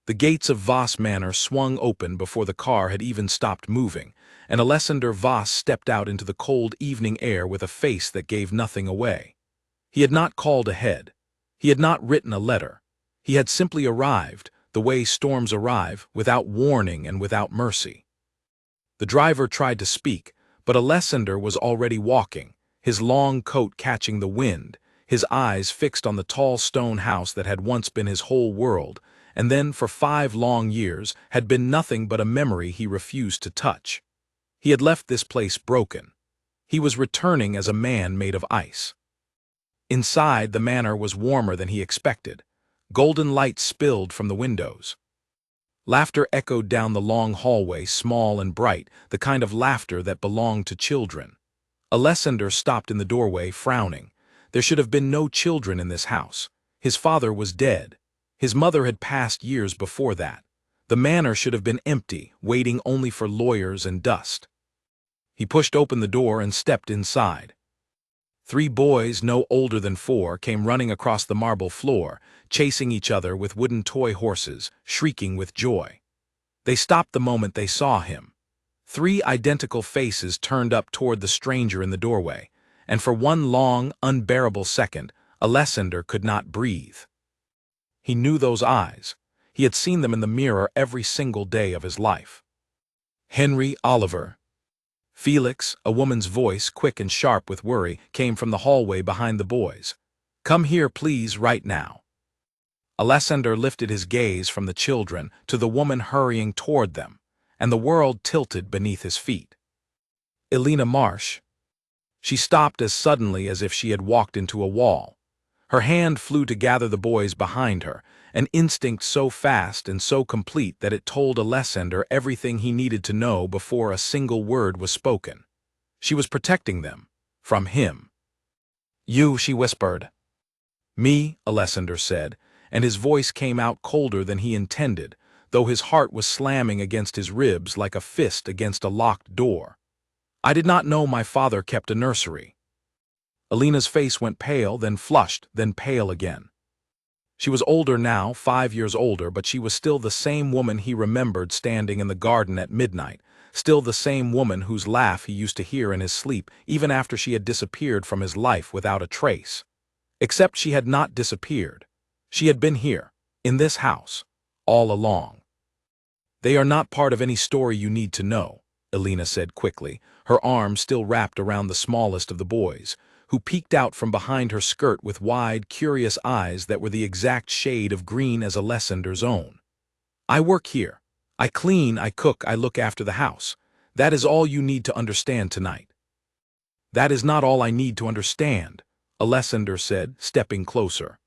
The gates of Voss Manor swung open before the car had even stopped moving, and Alessander Voss stepped out into the cold evening air with a face that gave nothing away. He had not called ahead. He had not written a letter. He had simply arrived, the way storms arrive, without warning and without mercy. The driver tried to speak, but Alessander was already walking, his long coat catching the wind, his eyes fixed on the tall stone house that had once been his whole world, and then for 5 long years had been nothing but a memory he refused to touch. He had left this place broken. He was returning as a man made of ice. Inside, the manor was warmer than he expected. Golden light spilled from the windows. Laughter echoed down the long hallway, small and bright, the kind of laughter that belonged to children. Alessander stopped in the doorway, frowning. There should have been no children in this house. His father was dead. His mother had passed years before that. The manor should have been empty, waiting only for lawyers and dust. He pushed open the door and stepped inside. 3 boys, no older than 4, came running across the marble floor, chasing each other with wooden toy horses, shrieking with joy. They stopped the moment they saw him. 3 identical faces turned up toward the stranger in the doorway, and for one long, unbearable second, Alessander could not breathe. He knew those eyes. He had seen them in the mirror every single day of his life. Henry Oliver. Felix, a woman's voice, quick and sharp with worry, came from the hallway behind the boys. "Come here, please, right now." Alessander lifted his gaze from the children to the woman hurrying toward them, and the world tilted beneath his feet. Elena Marsh. She stopped as suddenly as if she had walked into a wall. Her hand flew to gather the boys behind her, an instinct so fast and so complete that it told Alessander everything he needed to know before a single word was spoken. She was protecting them. From him. "You," she whispered. "Me," Alessander said, and his voice came out colder than he intended, though his heart was slamming against his ribs like a fist against a locked door. "I did not know my father kept a nursery." Elena's face went pale, then flushed, then pale again. She was older now, 5 years older, but she was still the same woman he remembered standing in the garden at midnight, still the same woman whose laugh he used to hear in his sleep, even after she had disappeared from his life without a trace. Except she had not disappeared. She had been here, in this house, all along. "They are not part of any story you need to know," Elena said quickly, her arm still wrapped around the smallest of the boys, who peeked out from behind her skirt with wide, curious eyes that were the exact shade of green as Alessander's own. "I work here. I clean, I cook, I look after the house. That is all you need to understand tonight." "That is not all I need to understand," Alessander said, stepping closer.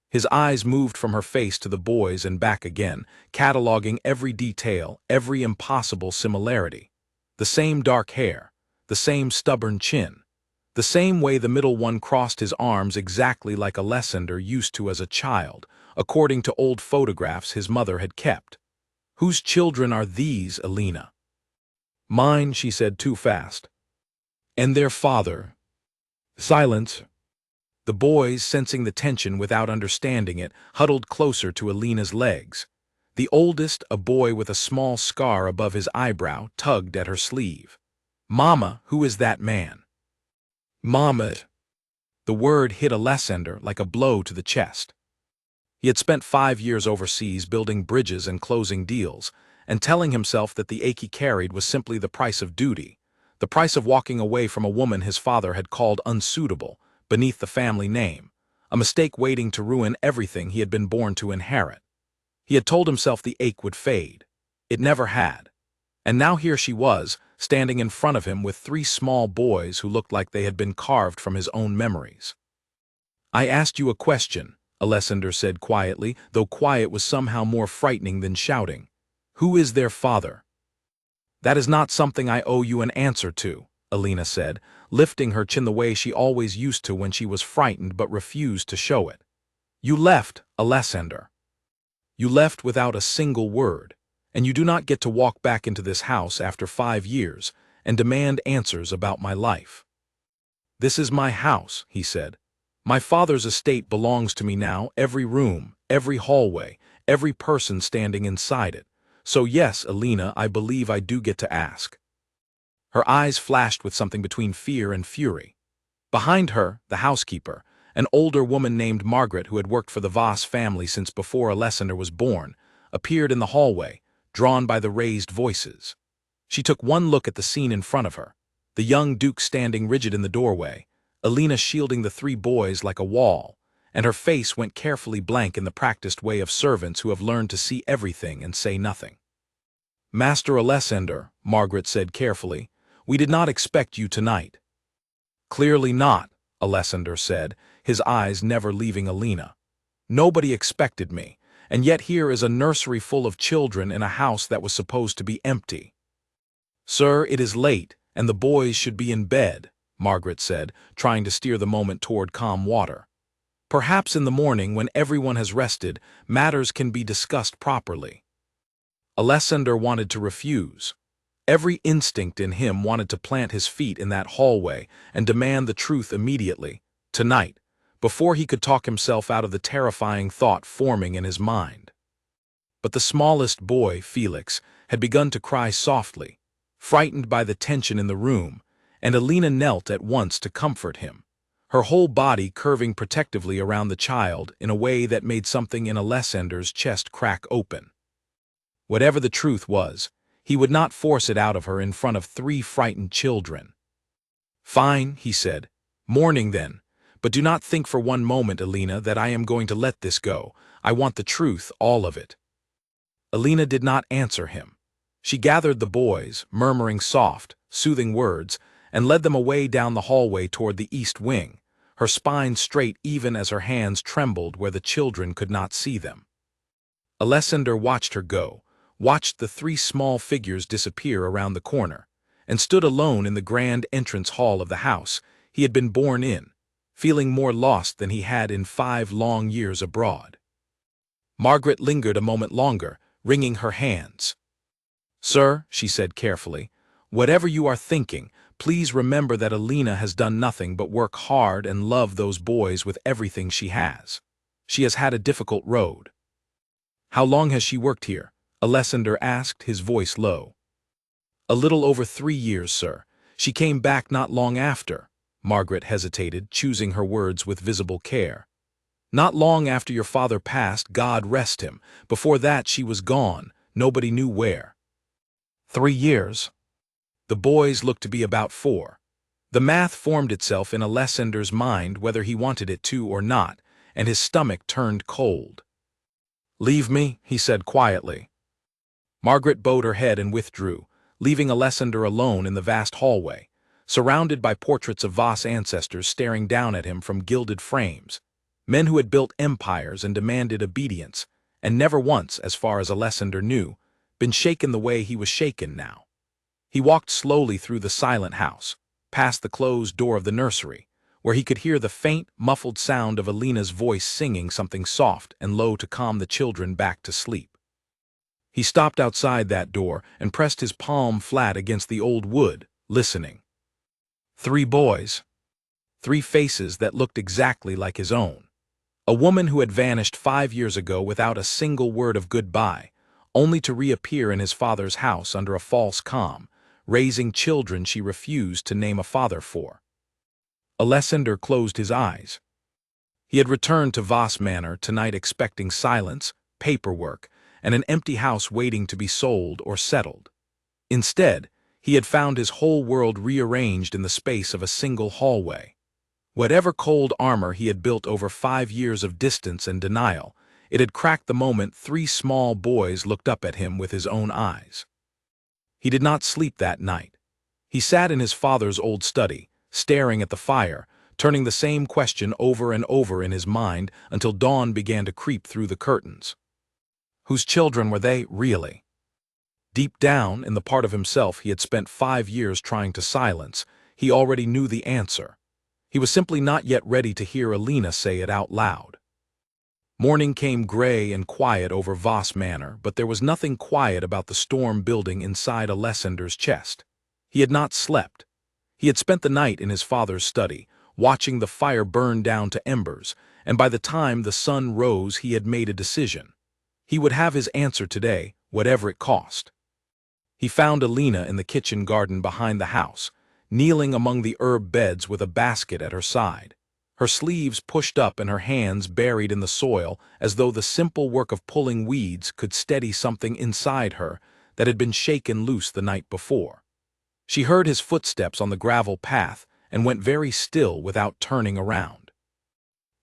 His eyes moved from her face to the boys and back again, cataloging every detail, every impossible similarity. The same dark hair, the same stubborn chin, the same way the middle one crossed his arms exactly like Alessander used to as a child, according to old photographs his mother had kept. "Whose children are these, Elena?" "Mine," she said too fast. "And their father." Silence. The boys, sensing the tension without understanding it, huddled closer to Elena's legs. The oldest, a boy with a small scar above his eyebrow, tugged at her sleeve. "Mama, who is that man?" "Mama." The word hit Alessander like a blow to the chest. He had spent 5 years overseas building bridges and closing deals, and telling himself that the ache he carried was simply the price of duty, the price of walking away from a woman his father had called unsuitable, beneath the family name, a mistake waiting to ruin everything he had been born to inherit. He had told himself the ache would fade. It never had. And now here she was, standing in front of him with 3 small boys who looked like they had been carved from his own memories. "I asked you a question," Alessander said quietly, though quiet was somehow more frightening than shouting. "Who is their father?" "That is not something I owe you an answer to," Elena said, lifting her chin the way she always used to when she was frightened but refused to show it. "You left, Alessander. You left without a single word, and you do not get to walk back into this house after 5 years and demand answers about my life." "This is my house," he said. "My father's estate belongs to me now, every room, every hallway, every person standing inside it. So yes, Alina, I believe I do get to ask. Her eyes flashed with something between fear and fury. Behind her, the housekeeper, an older woman named Margaret who had worked for the Voss family since before Alessander was born, appeared in the hallway, drawn by the raised voices. She took one look at the scene in front of her, the young duke standing rigid in the doorway, Alina shielding the three boys like a wall, and her face went carefully blank in the practiced way of servants who have learned to see everything and say nothing. Master Alessander, Margaret said carefully, we did not expect you tonight. Clearly not, Alessander said, his eyes never leaving Alina. Nobody expected me, and yet here is a nursery full of children in a house that was supposed to be empty. Sir, it is late, and the boys should be in bed, Margaret said, trying to steer the moment toward calm water. Perhaps in the morning, when everyone has rested, matters can be discussed properly. Alessander wanted to refuse. Every instinct in him wanted to plant his feet in that hallway and demand the truth immediately, tonight, before he could talk himself out of the terrifying thought forming in his mind. But the smallest boy, Felix, had begun to cry softly, frightened by the tension in the room, and Alina knelt at once to comfort him, her whole body curving protectively around the child in a way that made something in Alessander's chest crack open. Whatever the truth was, he would not force it out of her in front of three frightened children. Fine, he said. Mourning then, but do not think for one moment, Alina, that I am going to let this go. I want the truth, all of it. Alina did not answer him. She gathered the boys, murmuring soft, soothing words, and led them away down the hallway toward the east wing, her spine straight even as her hands trembled where the children could not see them. Alessander watched her go, watched the three small figures disappear around the corner, and stood alone in the grand entrance hall of the house he had been born in, feeling more lost than he had in 5 long years abroad. Margaret lingered a moment longer, wringing her hands. Sir, she said carefully, whatever you are thinking, please remember that Alina has done nothing but work hard and love those boys with everything she has. She has had a difficult road. How long has she worked here? Alessander asked, his voice low. A little over 3 years, sir. She came back not long after. Margaret hesitated, choosing her words with visible care. Not long after your father passed, God rest him. Before that she was gone, nobody knew where. 3 years. The boys looked to be about 4. The math formed itself in Alessander's mind whether he wanted it to or not, and his stomach turned cold. Leave me, he said quietly. Margaret bowed her head and withdrew, leaving Alessander alone in the vast hallway, surrounded by portraits of Voss ancestors staring down at him from gilded frames, men who had built empires and demanded obedience, and never once, as far as Alessander knew, been shaken the way he was shaken now. He walked slowly through the silent house, past the closed door of the nursery, where he could hear the faint, muffled sound of Alina's voice singing something soft and low to calm the children back to sleep. He stopped outside that door and pressed his palm flat against the old wood, listening. 3 boys. 3 faces that looked exactly like his own. A woman who had vanished 5 years ago without a single word of goodbye, only to reappear in his father's house under a false calm, raising children she refused to name a father for. Alessander closed his eyes. He had returned to Voss Manor tonight expecting silence, paperwork, and an empty house waiting to be sold or settled. Instead, he had found his whole world rearranged in the space of a single hallway. Whatever cold armor he had built over 5 years of distance and denial, it had cracked the moment 3 small boys looked up at him with his own eyes. He did not sleep that night. He sat in his father's old study, staring at the fire, turning the same question over and over in his mind until dawn began to creep through the curtains. Whose children were they, really? Deep down, in the part of himself he had spent 5 years trying to silence, he already knew the answer. He was simply not yet ready to hear Alina say it out loud. Morning came gray and quiet over Voss Manor, but there was nothing quiet about the storm building inside Alessander's chest. He had not slept. He had spent the night in his father's study, watching the fire burn down to embers, and by the time the sun rose he had made a decision. He would have his answer today, whatever it cost. He found Alina in the kitchen garden behind the house, kneeling among the herb beds with a basket at her side, her sleeves pushed up and her hands buried in the soil as though the simple work of pulling weeds could steady something inside her that had been shaken loose the night before. She heard his footsteps on the gravel path and went very still without turning around.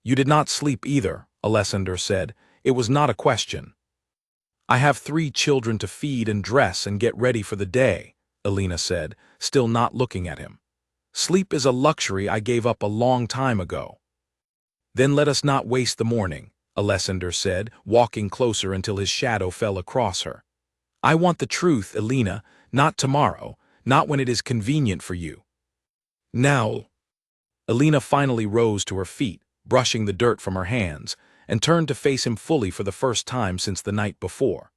"You did not sleep either," Alessander said. "It was not a question." "I have 3 children to feed and dress and get ready for the day," Alina said, still not looking at him. "Sleep is a luxury I gave up a long time ago." "Then let us not waste the morning," Alessander said, walking closer until his shadow fell across her. "I want the truth, Alina, not tomorrow, not when it is convenient for you. Now." Alina finally rose to her feet, brushing the dirt from her hands, and turned to face him fully for the first time since the night before.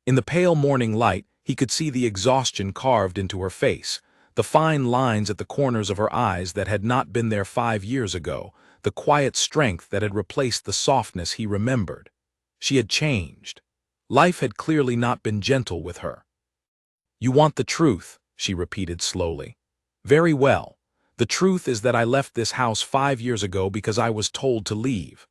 In the pale morning light, he could see the exhaustion carved into her face, the fine lines at the corners of her eyes that had not been there 5 years ago, the quiet strength that had replaced the softness he remembered. She had changed. Life had clearly not been gentle with her. "You want the truth," she repeated slowly. "Very well. The truth is that I left this house 5 years ago because I was told to leave.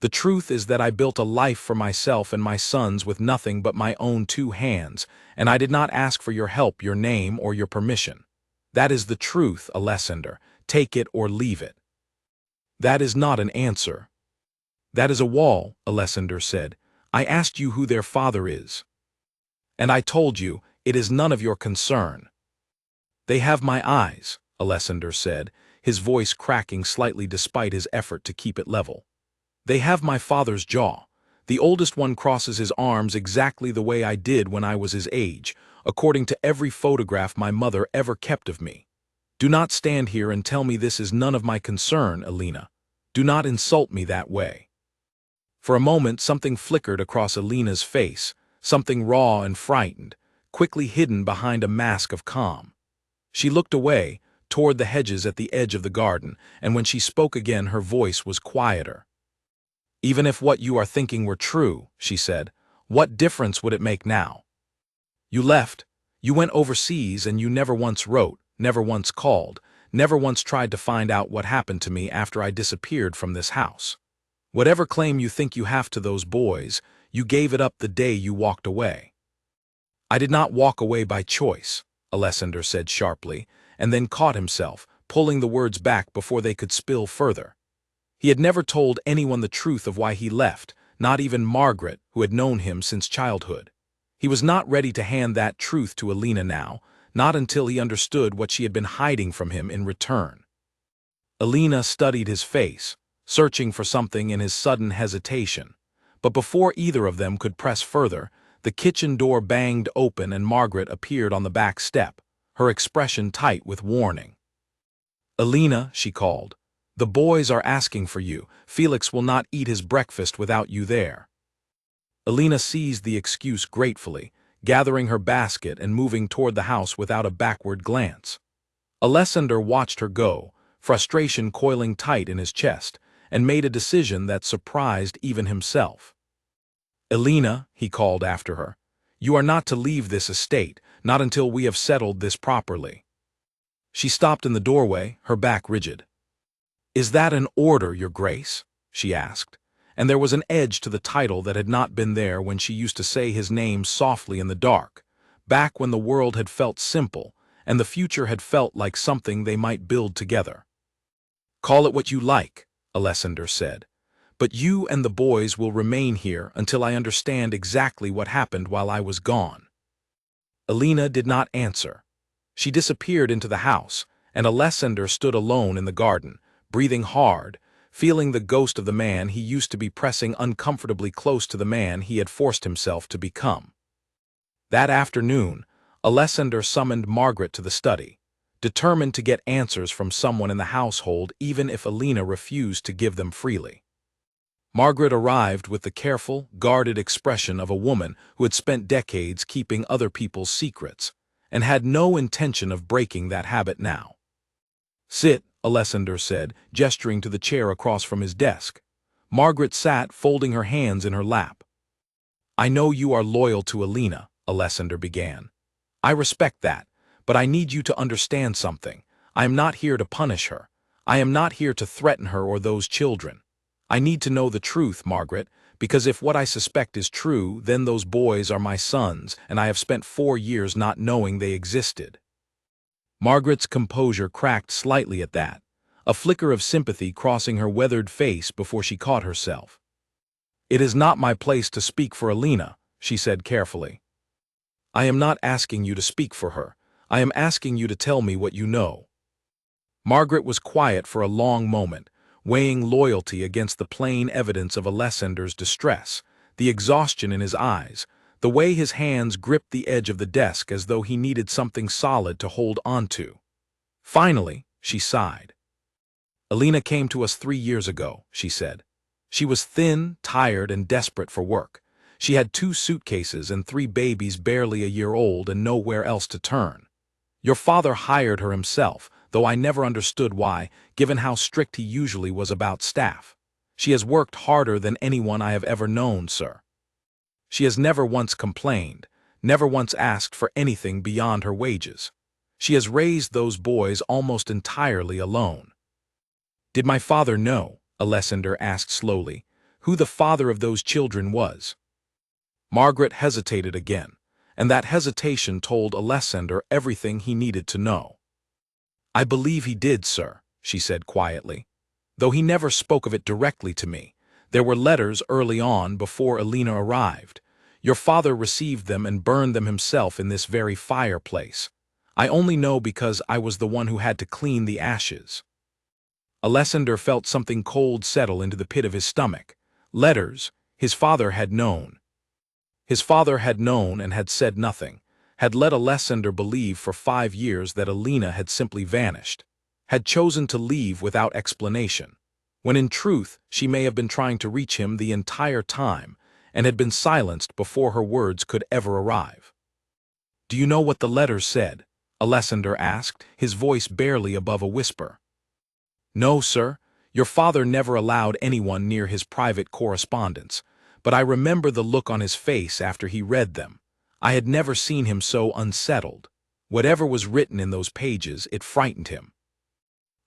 The truth is that I built a life for myself and my sons with nothing but my own 2 hands, and I did not ask for your help, your name, or your permission. That is the truth, Alessander. Take it or leave it." "That is not an answer." "That is a wall," Alessander said. "I asked you who their father is. And I told you, it is none of your concern." "They have my eyes," Alessander said, his voice cracking slightly despite his effort to keep it level. "They have my father's jaw. The oldest one crosses his arms exactly the way I did when I was his age, according to every photograph my mother ever kept of me. Do not stand here and tell me this is none of my concern, Alina. Do not insult me that way." For a moment something flickered across Alina's face, something raw and frightened, quickly hidden behind a mask of calm. She looked away, toward the hedges at the edge of the garden, and when she spoke again her voice was quieter. "Even if what you are thinking were true," she said, "what difference would it make now? You left, you went overseas, and you never once wrote, never once called, never once tried to find out what happened to me after I disappeared from this house. Whatever claim you think you have to those boys, you gave it up the day you walked away." "I did not walk away by choice," Alessander said sharply, and then caught himself, pulling the words back before they could spill further. He had never told anyone the truth of why he left, not even Margaret, who had known him since childhood. He was not ready to hand that truth to Alina now, not until he understood what she had been hiding from him in return. Alina studied his face, searching for something in his sudden hesitation, but before either of them could press further, the kitchen door banged open and Margaret appeared on the back step, her expression tight with warning. "Alina," she called, "the boys are asking for you. Felix will not eat his breakfast without you there." Alina seized the excuse gratefully, gathering her basket and moving toward the house without a backward glance. Alessander watched her go, frustration coiling tight in his chest, and made a decision that surprised even himself. "Alina," he called after her, "you are not to leave this estate, not until we have settled this properly." She stopped in the doorway, her back rigid. "Is that an order, Your Grace?" she asked, and there was an edge to the title that had not been there when she used to say his name softly in the dark, back when the world had felt simple, and the future had felt like something they might build together. "Call it what you like," Alessander said, "but you and the boys will remain here until I understand exactly what happened while I was gone." Alina did not answer. She disappeared into the house, and Alessander stood alone in the garden, breathing hard, feeling the ghost of the man he used to be pressing uncomfortably close to the man he had forced himself to become. That afternoon, Alessander summoned Margaret to the study, determined to get answers from someone in the household even if Alina refused to give them freely. Margaret arrived with the careful, guarded expression of a woman who had spent decades keeping other people's secrets, and had no intention of breaking that habit now. "Sit," Alessander said, gesturing to the chair across from his desk. Margaret sat, folding her hands in her lap. I know you are loyal to Alina, Alessander began. I respect that, but I need you to understand something. I am not here to punish her. I am not here to threaten her or those children. I need to know the truth, Margaret, because if what I suspect is true, then those boys are my sons, and I have spent 4 years not knowing they existed. Margaret's composure cracked slightly at that, a flicker of sympathy crossing her weathered face before she caught herself. It is not my place to speak for Alina, she said carefully. I am not asking you to speak for her. I am asking you to tell me what you know. Margaret was quiet for a long moment, weighing loyalty against the plain evidence of Alessander's distress, the exhaustion in his eyes, the way his hands gripped the edge of the desk as though he needed something solid to hold onto. Finally, she sighed. Alina came to us 3 years ago, she said. She was thin, tired, and desperate for work. She had 2 suitcases and 3 babies barely a year old and nowhere else to turn. Your father hired her himself, though I never understood why, given how strict he usually was about staff. She has worked harder than anyone I have ever known, sir. She has never once complained, never once asked for anything beyond her wages. She has raised those boys almost entirely alone. Did my father know, Alessander asked slowly, who the father of those children was? Margaret hesitated again, and that hesitation told Alessander everything he needed to know. I believe he did, sir, she said quietly. Though he never spoke of it directly to me. There were letters early on before Alina arrived. Your father received them and burned them himself in this very fireplace. I only know because I was the one who had to clean the ashes. Alessander felt something cold settle into the pit of his stomach. Letters, his father had known. His father had known and had said nothing, had let Alessander believe for 5 years that Alina had simply vanished, had chosen to leave without explanation, when in truth she may have been trying to reach him the entire time and had been silenced before her words could ever arrive. Do you know what the letters said? Alessander asked, his voice barely above a whisper. No, sir, your father never allowed anyone near his private correspondence, but I remember the look on his face after he read them. I had never seen him so unsettled. Whatever was written in those pages, it frightened him.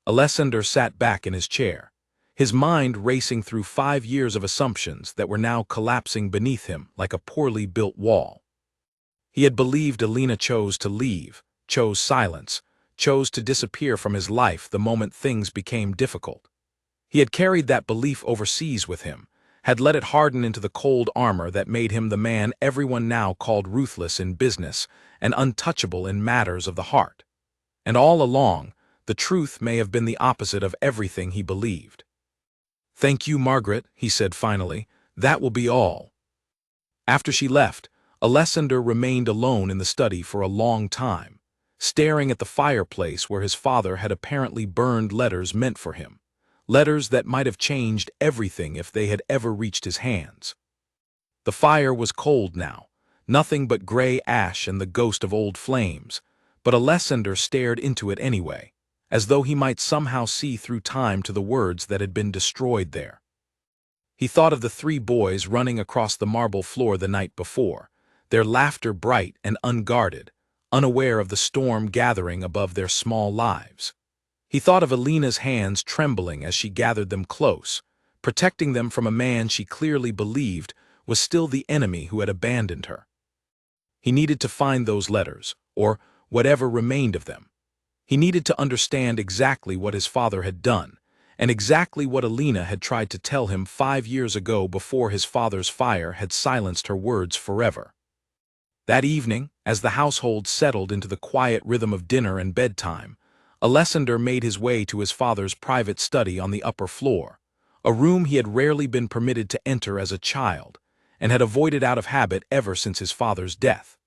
Alessander sat back in his chair, his mind racing through 5 years of assumptions that were now collapsing beneath him like a poorly built wall. He had believed Alina chose to leave, chose silence, chose to disappear from his life the moment things became difficult. He had carried that belief overseas with him, had let it harden into the cold armor that made him the man everyone now called ruthless in business and untouchable in matters of the heart. And all along, the truth may have been the opposite of everything he believed. Thank you, Margaret, he said finally. That will be all. After she left, Alessander remained alone in the study for a long time, staring at the fireplace where his father had apparently burned letters meant for him, letters that might have changed everything if they had ever reached his hands. The fire was cold now, nothing but gray ash and the ghost of old flames, but Alessander stared into it anyway, as though he might somehow see through time to the words that had been destroyed there. He thought of the 3 boys running across the marble floor the night before, their laughter bright and unguarded, unaware of the storm gathering above their small lives. He thought of Alina's hands trembling as she gathered them close, protecting them from a man she clearly believed was still the enemy who had abandoned her. He needed to find those letters, or whatever remained of them. He needed to understand exactly what his father had done, and exactly what Alina had tried to tell him 5 years ago before his father's fire had silenced her words forever. That evening, as the household settled into the quiet rhythm of dinner and bedtime, Alessander made his way to his father's private study on the upper floor, a room he had rarely been permitted to enter as a child, and had avoided out of habit ever since his father's death.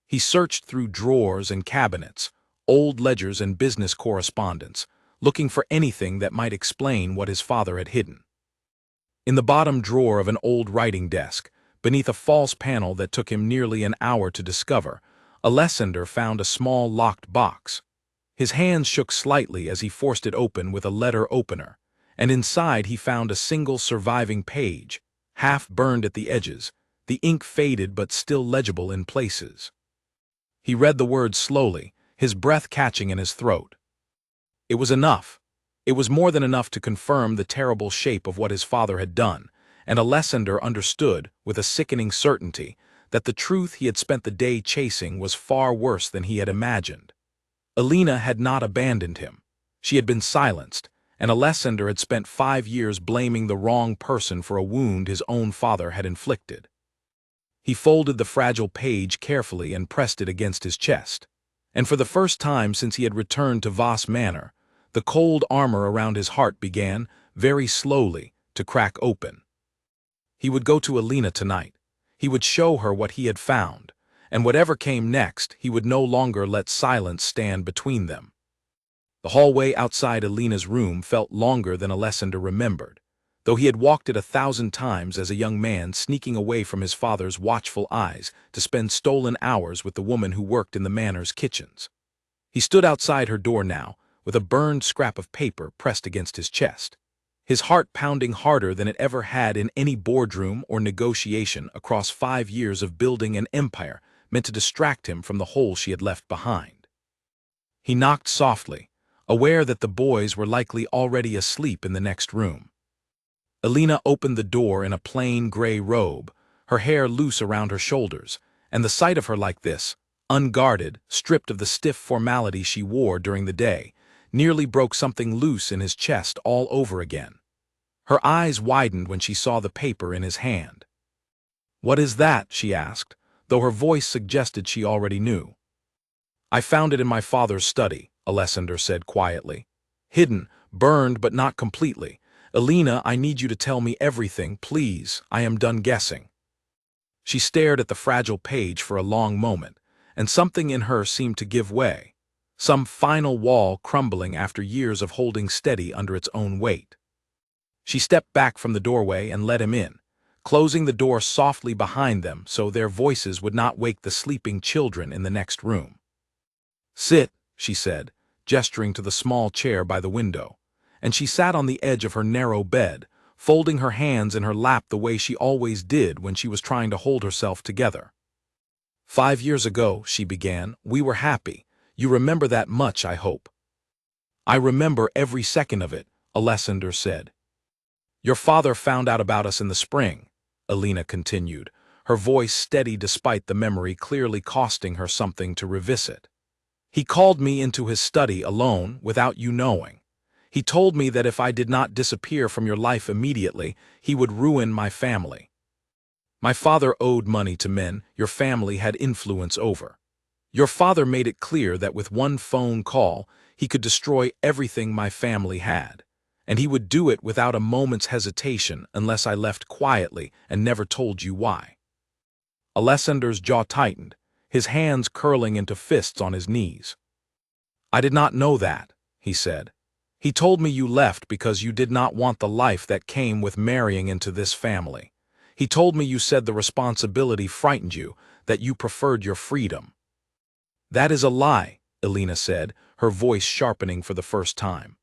He searched through drawers and cabinets, old ledgers and business correspondence, looking for anything that might explain what his father had hidden. In the bottom drawer of an old writing desk, beneath a false panel that took him nearly an hour to discover, Alessander found a small locked box. His hands shook slightly as he forced it open with a letter opener, and inside he found a single surviving page, half burned at the edges, the ink faded but still legible in places. He read the words slowly, his breath catching in his throat. It was enough. It was more than enough to confirm the terrible shape of what his father had done, and Alessander understood, with a sickening certainty, that the truth he had spent the day chasing was far worse than he had imagined. Alina had not abandoned him. She had been silenced, and Alessander had spent 5 years blaming the wrong person for a wound his own father had inflicted. He folded the fragile page carefully and pressed it against his chest. And for the first time since he had returned to Voss Manor, the cold armor around his heart began, very slowly, to crack open. He would go to Alina tonight. He would show her what he had found, and whatever came next, he would no longer let silence stand between them. The hallway outside Alina's room felt longer than Alessander remembered, though he had walked it 1,000 times as a young man sneaking away from his father's watchful eyes to spend stolen hours with the woman who worked in the manor's kitchens. He stood outside her door now, with a burned scrap of paper pressed against his chest, his heart pounding harder than it ever had in any boardroom or negotiation across 5 years of building an empire meant to distract him from the hole she had left behind. He knocked softly, aware that the boys were likely already asleep in the next room. Alina opened the door in a plain gray robe, her hair loose around her shoulders, and the sight of her like this, unguarded, stripped of the stiff formality she wore during the day, nearly broke something loose in his chest all over again. Her eyes widened when she saw the paper in his hand. "What is that?" she asked, though her voice suggested she already knew. "I found it in my father's study," Alessander said quietly. "Hidden, burned but not completely. Alina, I need you to tell me everything, please. I am done guessing." She stared at the fragile page for a long moment, and something in her seemed to give way, some final wall crumbling after years of holding steady under its own weight. She stepped back from the doorway and let him in, closing the door softly behind them so their voices would not wake the sleeping children in the next room. "Sit," she said, gesturing to the small chair by the window, and she sat on the edge of her narrow bed, folding her hands in her lap the way she always did when she was trying to hold herself together. "5 years ago," she began, "we were happy. You remember that much, I hope." "I remember every second of it," Alessander said. "Your father found out about us in the spring," Alina continued, her voice steady despite the memory clearly costing her something to revisit. "He called me into his study alone, without you knowing. He told me that if I did not disappear from your life immediately, he would ruin my family. My father owed money to men your family had influence over. Your father made it clear that with one phone call, he could destroy everything my family had, and he would do it without a moment's hesitation unless I left quietly and never told you why." Alessander's jaw tightened, his hands curling into fists on his knees. "I did not know that," he said. "He told me you left because you did not want the life that came with marrying into this family. He told me you said the responsibility frightened you, that you preferred your freedom." "That is a lie," Alina said, her voice sharpening for the first time.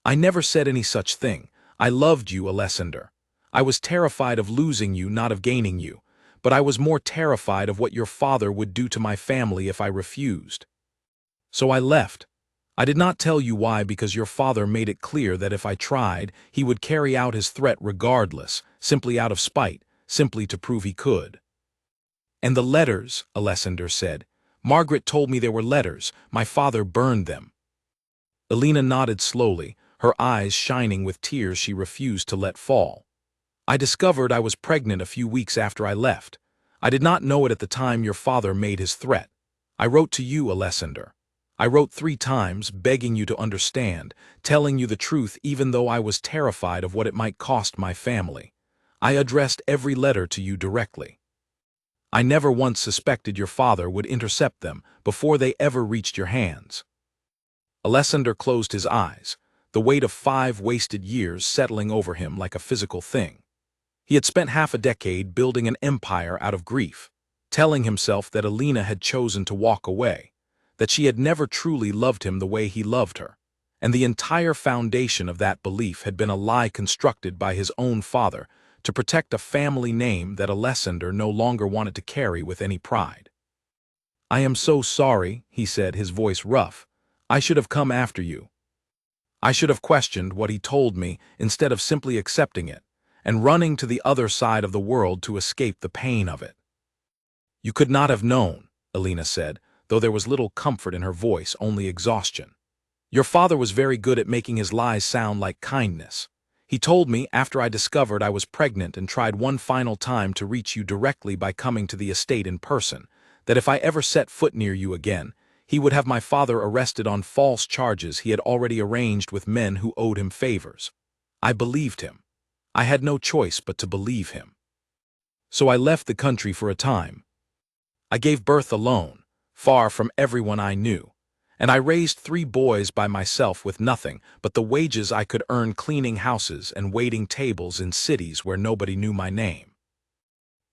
"I never said any such thing. I loved you, Alessander. I was terrified of losing you, not of gaining you, but I was more terrified of what your father would do to my family if I refused. So I left. I did not tell you why because your father made it clear that if I tried, he would carry out his threat regardless, simply out of spite, simply to prove he could." "And the letters," Alessander said. "Margaret told me there were letters. My father burned them." Alina nodded slowly, her eyes shining with tears she refused to let fall. "I discovered I was pregnant a few weeks after I left. I did not know it at the time your father made his threat. I wrote to you, Alessander. I wrote 3 times, begging you to understand, telling you the truth even though I was terrified of what it might cost my family. I addressed every letter to you directly. I never once suspected your father would intercept them before they ever reached your hands." Alessander closed his eyes, the weight of 5 wasted years settling over him like a physical thing. He had spent half a decade building an empire out of grief, telling himself that Alina had chosen to walk away, that she had never truly loved him the way he loved her, and the entire foundation of that belief had been a lie constructed by his own father to protect a family name that Alessander no longer wanted to carry with any pride. "I am so sorry," he said, his voice rough. "I should have come after you. I should have questioned what he told me instead of simply accepting it, and running to the other side of the world to escape the pain of it." "You could not have known," Alina said, though there was little comfort in her voice, only exhaustion. "Your father was very good at making his lies sound like kindness. He told me after I discovered I was pregnant and tried one final time to reach you directly by coming to the estate in person, that if I ever set foot near you again, he would have my father arrested on false charges he had already arranged with men who owed him favors. I believed him. I had no choice but to believe him. So I left the country for a time. I gave birth alone, far from everyone I knew, and I raised 3 boys by myself with nothing but the wages I could earn cleaning houses and waiting tables in cities where nobody knew my name."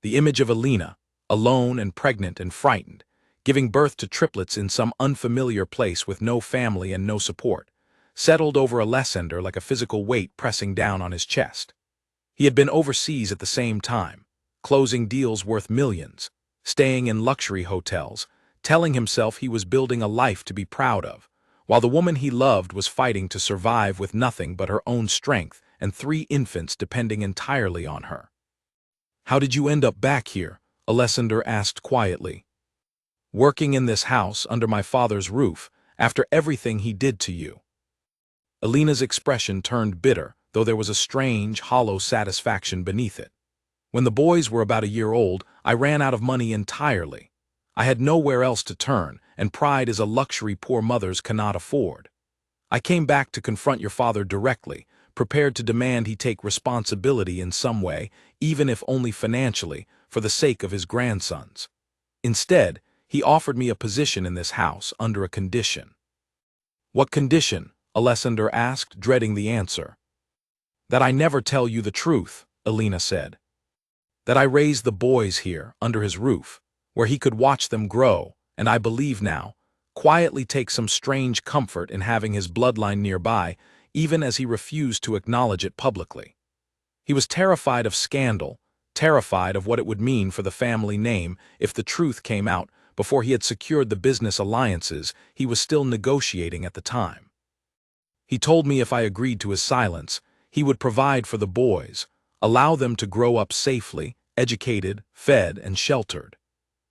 The image of Alina, alone and pregnant and frightened, giving birth to triplets in some unfamiliar place with no family and no support, settled over Alessander like a physical weight pressing down on his chest. He had been overseas at the same time, closing deals worth millions, staying in luxury hotels, telling himself he was building a life to be proud of, while the woman he loved was fighting to survive with nothing but her own strength and 3 infants depending entirely on her. "How did you end up back here?" Alessander asked quietly. "Working in this house under my father's roof after everything he did to you." Alina's expression turned bitter, though there was a strange, hollow satisfaction beneath it. "When the boys were about a year old, I ran out of money entirely. I had nowhere else to turn, and pride is a luxury poor mothers cannot afford. I came back to confront your father directly, prepared to demand he take responsibility in some way, even if only financially, for the sake of his grandsons. Instead, he offered me a position in this house under a condition." "What condition?" Alessander asked, dreading the answer. "That I never tell you the truth," Alina said. "That I raised the boys here, under his roof, where he could watch them grow, and I believe now, quietly take some strange comfort in having his bloodline nearby, even as he refused to acknowledge it publicly. He was terrified of scandal, terrified of what it would mean for the family name if the truth came out before he had secured the business alliances he was still negotiating at the time. He told me if I agreed to his silence, he would provide for the boys, allow them to grow up safely, educated, fed, and sheltered.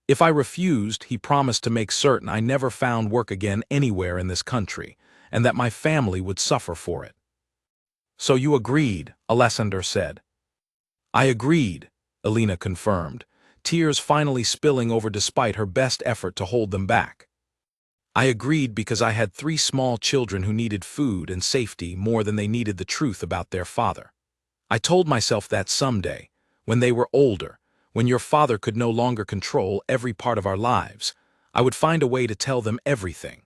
If I refused, he promised to make certain I never found work again anywhere in this country, and that my family would suffer for it." "So you agreed," Alessander said. "I agreed," Alina confirmed, tears finally spilling over despite her best effort to hold them back. "I agreed because I had 3 small children who needed food and safety more than they needed the truth about their father. I told myself that someday, when they were older, when your father could no longer control every part of our lives, I would find a way to tell them everything.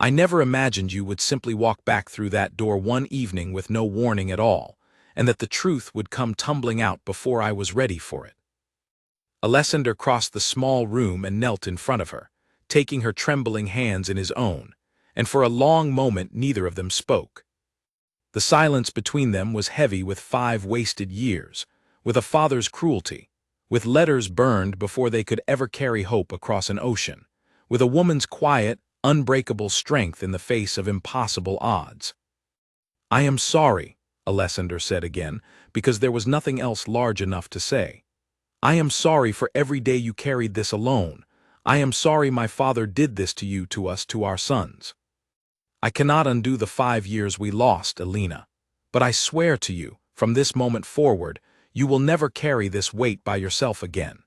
I never imagined you would simply walk back through that door one evening with no warning at all, and that the truth would come tumbling out before I was ready for it." Alessander crossed the small room and knelt in front of her, taking her trembling hands in his own, and for a long moment neither of them spoke. The silence between them was heavy with 5 wasted years, with a father's cruelty, with letters burned before they could ever carry hope across an ocean, with a woman's quiet, unbreakable strength in the face of impossible odds. "I am sorry," Alessander said again, because there was nothing else large enough to say. "I am sorry for every day you carried this alone. I am sorry my father did this to you, to us, to our sons. I cannot undo the 5 years we lost, Alina, but I swear to you, from this moment forward, you will never carry this weight by yourself again."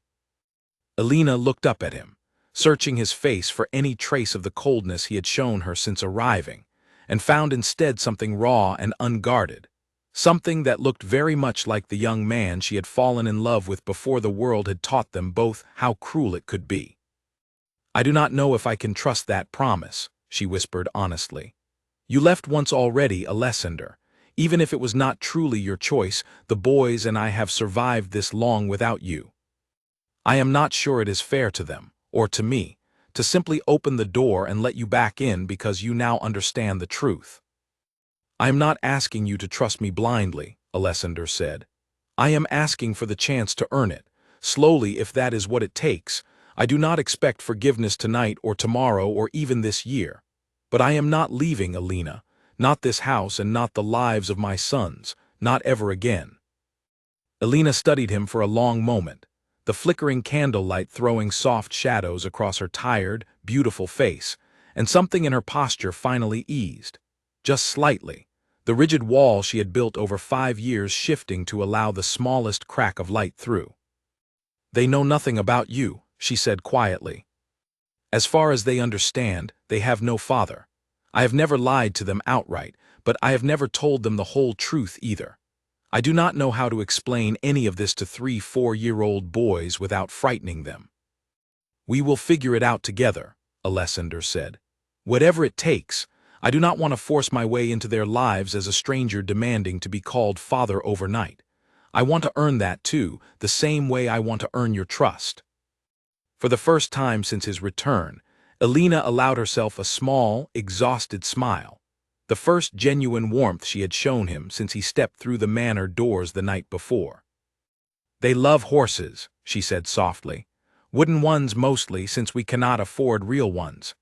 Alina looked up at him, searching his face for any trace of the coldness he had shown her since arriving, and found instead something raw and unguarded, something that looked very much like the young man she had fallen in love with before the world had taught them both how cruel it could be. "I do not know if I can trust that promise," she whispered honestly. "You left once already, Alessander. Even if it was not truly your choice, the boys and I have survived this long without you. I am not sure it is fair to them, or to me, to simply open the door and let you back in because you now understand the truth." "I am not asking you to trust me blindly," Alessander said. I am asking for the chance to earn it, slowly if that is what it takes. I do not expect forgiveness tonight or tomorrow or even this year. But I am not leaving, Alina, not this house and not the lives of my sons, not ever again. Alina studied him for a long moment, the flickering candlelight throwing soft shadows across her tired, beautiful face, and something in her posture finally eased. Just slightly, the rigid wall she had built over 5 years shifting to allow the smallest crack of light through. They know nothing about you, she said quietly. As far as they understand, they have no father. I have never lied to them outright, but I have never told them the whole truth either. I do not know how to explain any of this to 3-4-year-old boys without frightening them. We will figure it out together, Alessander said. Whatever it takes. I do not want to force my way into their lives as a stranger demanding to be called father overnight. I want to earn that too, the same way I want to earn your trust. For the first time since his return, Alina allowed herself a small, exhausted smile, the first genuine warmth she had shown him since he stepped through the manor doors the night before. They love horses, she said softly. Wooden ones mostly, since we cannot afford real ones.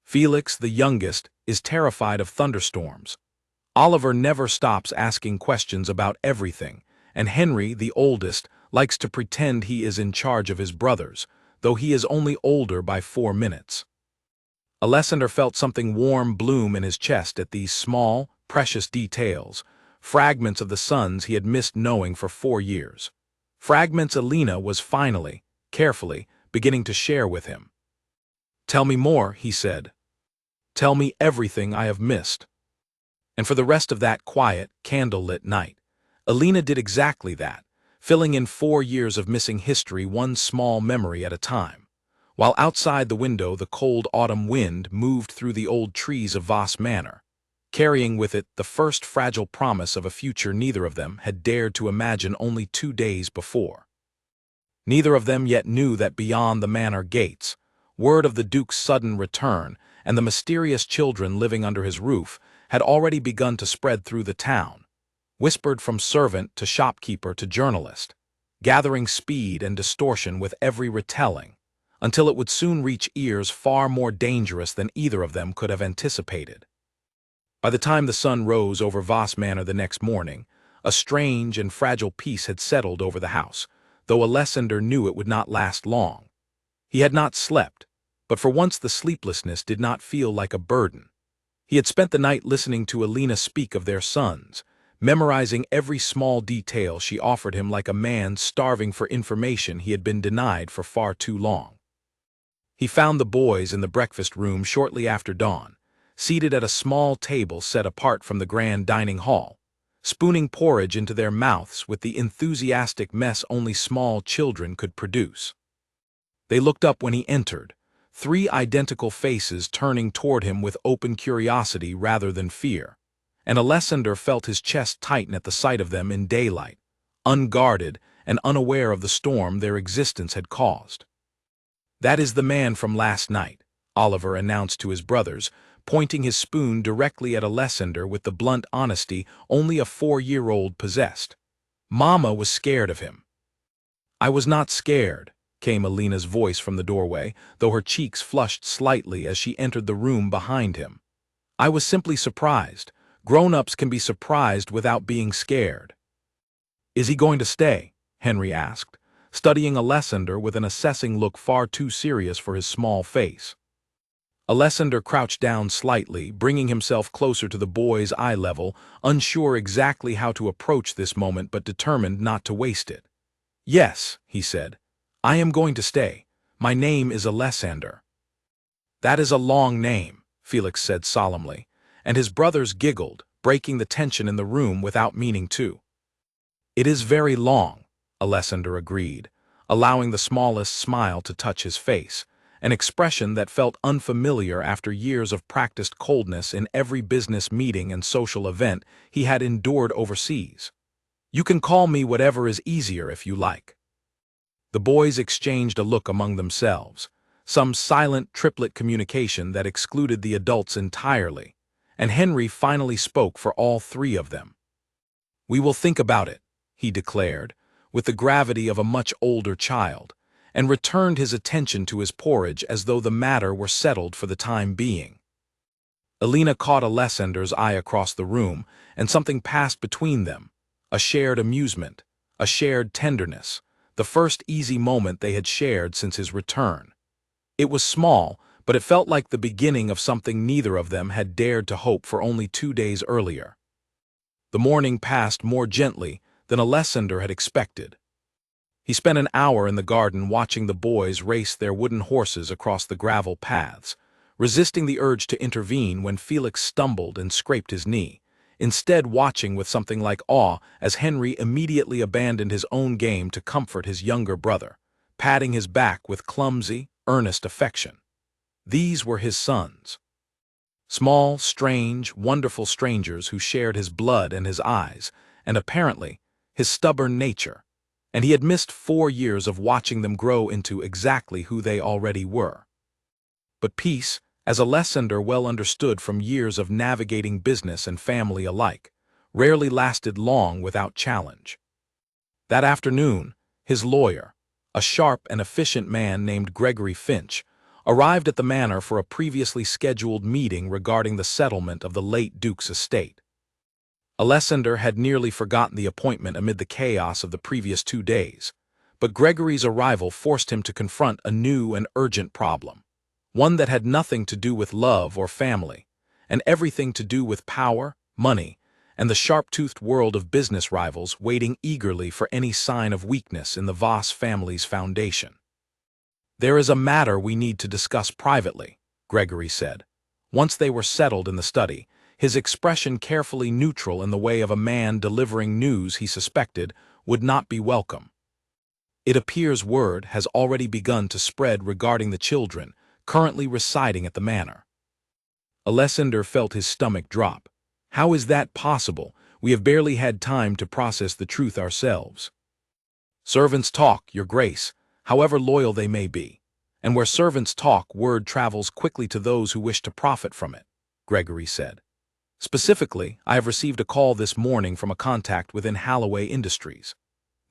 Felix, the youngest, is terrified of thunderstorms. Oliver never stops asking questions about everything, and Henry, the oldest, likes to pretend he is in charge of his brothers, though he is only older by 4 minutes. Alessander felt something warm bloom in his chest at these small, precious details, fragments of the sons he had missed knowing for 4 years. Fragments Alina was finally, carefully, beginning to share with him. "Tell me more," he said. "Tell me everything I have missed." And for the rest of that quiet, candlelit night, Alina did exactly that, filling in 4 years of missing history one small memory at a time. While outside the window the cold autumn wind moved through the old trees of Voss Manor, carrying with it the first fragile promise of a future neither of them had dared to imagine only 2 days before. Neither of them yet knew that beyond the manor gates, word of the Duke's sudden return and the mysterious children living under his roof had already begun to spread through the town, whispered from servant to shopkeeper to journalist, gathering speed and distortion with every retelling, until it would soon reach ears far more dangerous than either of them could have anticipated. By the time the sun rose over Voss Manor the next morning, a strange and fragile peace had settled over the house, though Alessander knew it would not last long. He had not slept, but for once the sleeplessness did not feel like a burden. He had spent the night listening to Alina speak of their sons, memorizing every small detail she offered him like a man starving for information he had been denied for far too long. He found the boys in the breakfast room shortly after dawn, seated at a small table set apart from the grand dining hall, spooning porridge into their mouths with the enthusiastic mess only small children could produce. They looked up when he entered, 3 identical faces turning toward him with open curiosity rather than fear, and Alessander felt his chest tighten at the sight of them in daylight, unguarded and unaware of the storm their existence had caused. "That is the man from last night," Oliver announced to his brothers, pointing his spoon directly at Alessander with the blunt honesty only a 4-year-old possessed. "Mama was scared of him." "I was not scared," came Alina's voice from the doorway, though her cheeks flushed slightly as she entered the room behind him. "I was simply surprised. Grown-ups can be surprised without being scared." "Is he going to stay?" Henry asked, studying Alessander with an assessing look far too serious for his small face. Alessander crouched down slightly, bringing himself closer to the boy's eye level, unsure exactly how to approach this moment but determined not to waste it. "Yes," he said. "I am going to stay. My name is Alessander." "That is a long name," Felix said solemnly, and his brothers giggled, breaking the tension in the room without meaning to. "It is very long," Alessander agreed, allowing the smallest smile to touch his face, an expression that felt unfamiliar after years of practiced coldness in every business meeting and social event he had endured overseas. "You can call me whatever is easier if you like." The boys exchanged a look among themselves, some silent triplet communication that excluded the adults entirely, and Henry finally spoke for all 3 of them. "We will think about it," he declared, with the gravity of a much older child, and returned his attention to his porridge as though the matter were settled for the time being. Alina caught Alessander's eye across the room, and something passed between them, a shared amusement, a shared tenderness, the first easy moment they had shared since his return. It was small, but it felt like the beginning of something neither of them had dared to hope for only 2 days earlier. The morning passed more gently than Alessander had expected. He spent an hour in the garden watching the boys race their wooden horses across the gravel paths, resisting the urge to intervene when Felix stumbled and scraped his knee, instead watching with something like awe as Henry immediately abandoned his own game to comfort his younger brother, patting his back with clumsy, earnest affection. These were his sons. Small, strange, wonderful strangers who shared his blood and his eyes, and apparently, his stubborn nature, and he had missed 4 years of watching them grow into exactly who they already were. But peace, as Alessander well understood from years of navigating business and family alike, rarely lasted long without challenge. That afternoon, his lawyer, a sharp and efficient man named Gregory Finch, arrived at the manor for a previously scheduled meeting regarding the settlement of the late Duke's estate. Alessander had nearly forgotten the appointment amid the chaos of the previous 2 days, but Gregory's arrival forced him to confront a new and urgent problem, one that had nothing to do with love or family, and everything to do with power, money, and the sharp-toothed world of business rivals waiting eagerly for any sign of weakness in the Voss family's foundation. "There is a matter we need to discuss privately," Gregory said. Once they were settled in the study, his expression carefully neutral in the way of a man delivering news he suspected would not be welcome. "It appears word has already begun to spread regarding the children currently residing at the manor." Alessander felt his stomach drop. "How is that possible? We have barely had time to process the truth ourselves." "Servants talk, Your Grace, however loyal they may be, and where servants talk, word travels quickly to those who wish to profit from it," Gregory said. "Specifically, I have received a call this morning from a contact within Halloway Industries.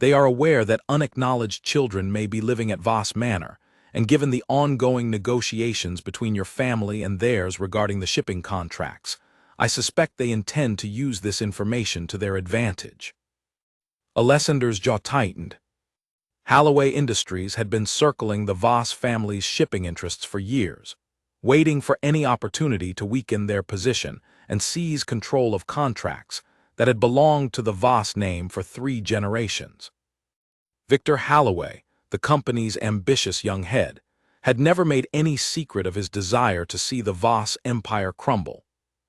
They are aware that unacknowledged children may be living at Voss Manor, and given the ongoing negotiations between your family and theirs regarding the shipping contracts, I suspect they intend to use this information to their advantage." Alessander's jaw tightened. Halloway Industries had been circling the Voss family's shipping interests for years, waiting for any opportunity to weaken their position and seize control of contracts that had belonged to the Voss name for 3 generations. Victor Halloway, the company's ambitious young head, had never made any secret of his desire to see the Voss empire crumble,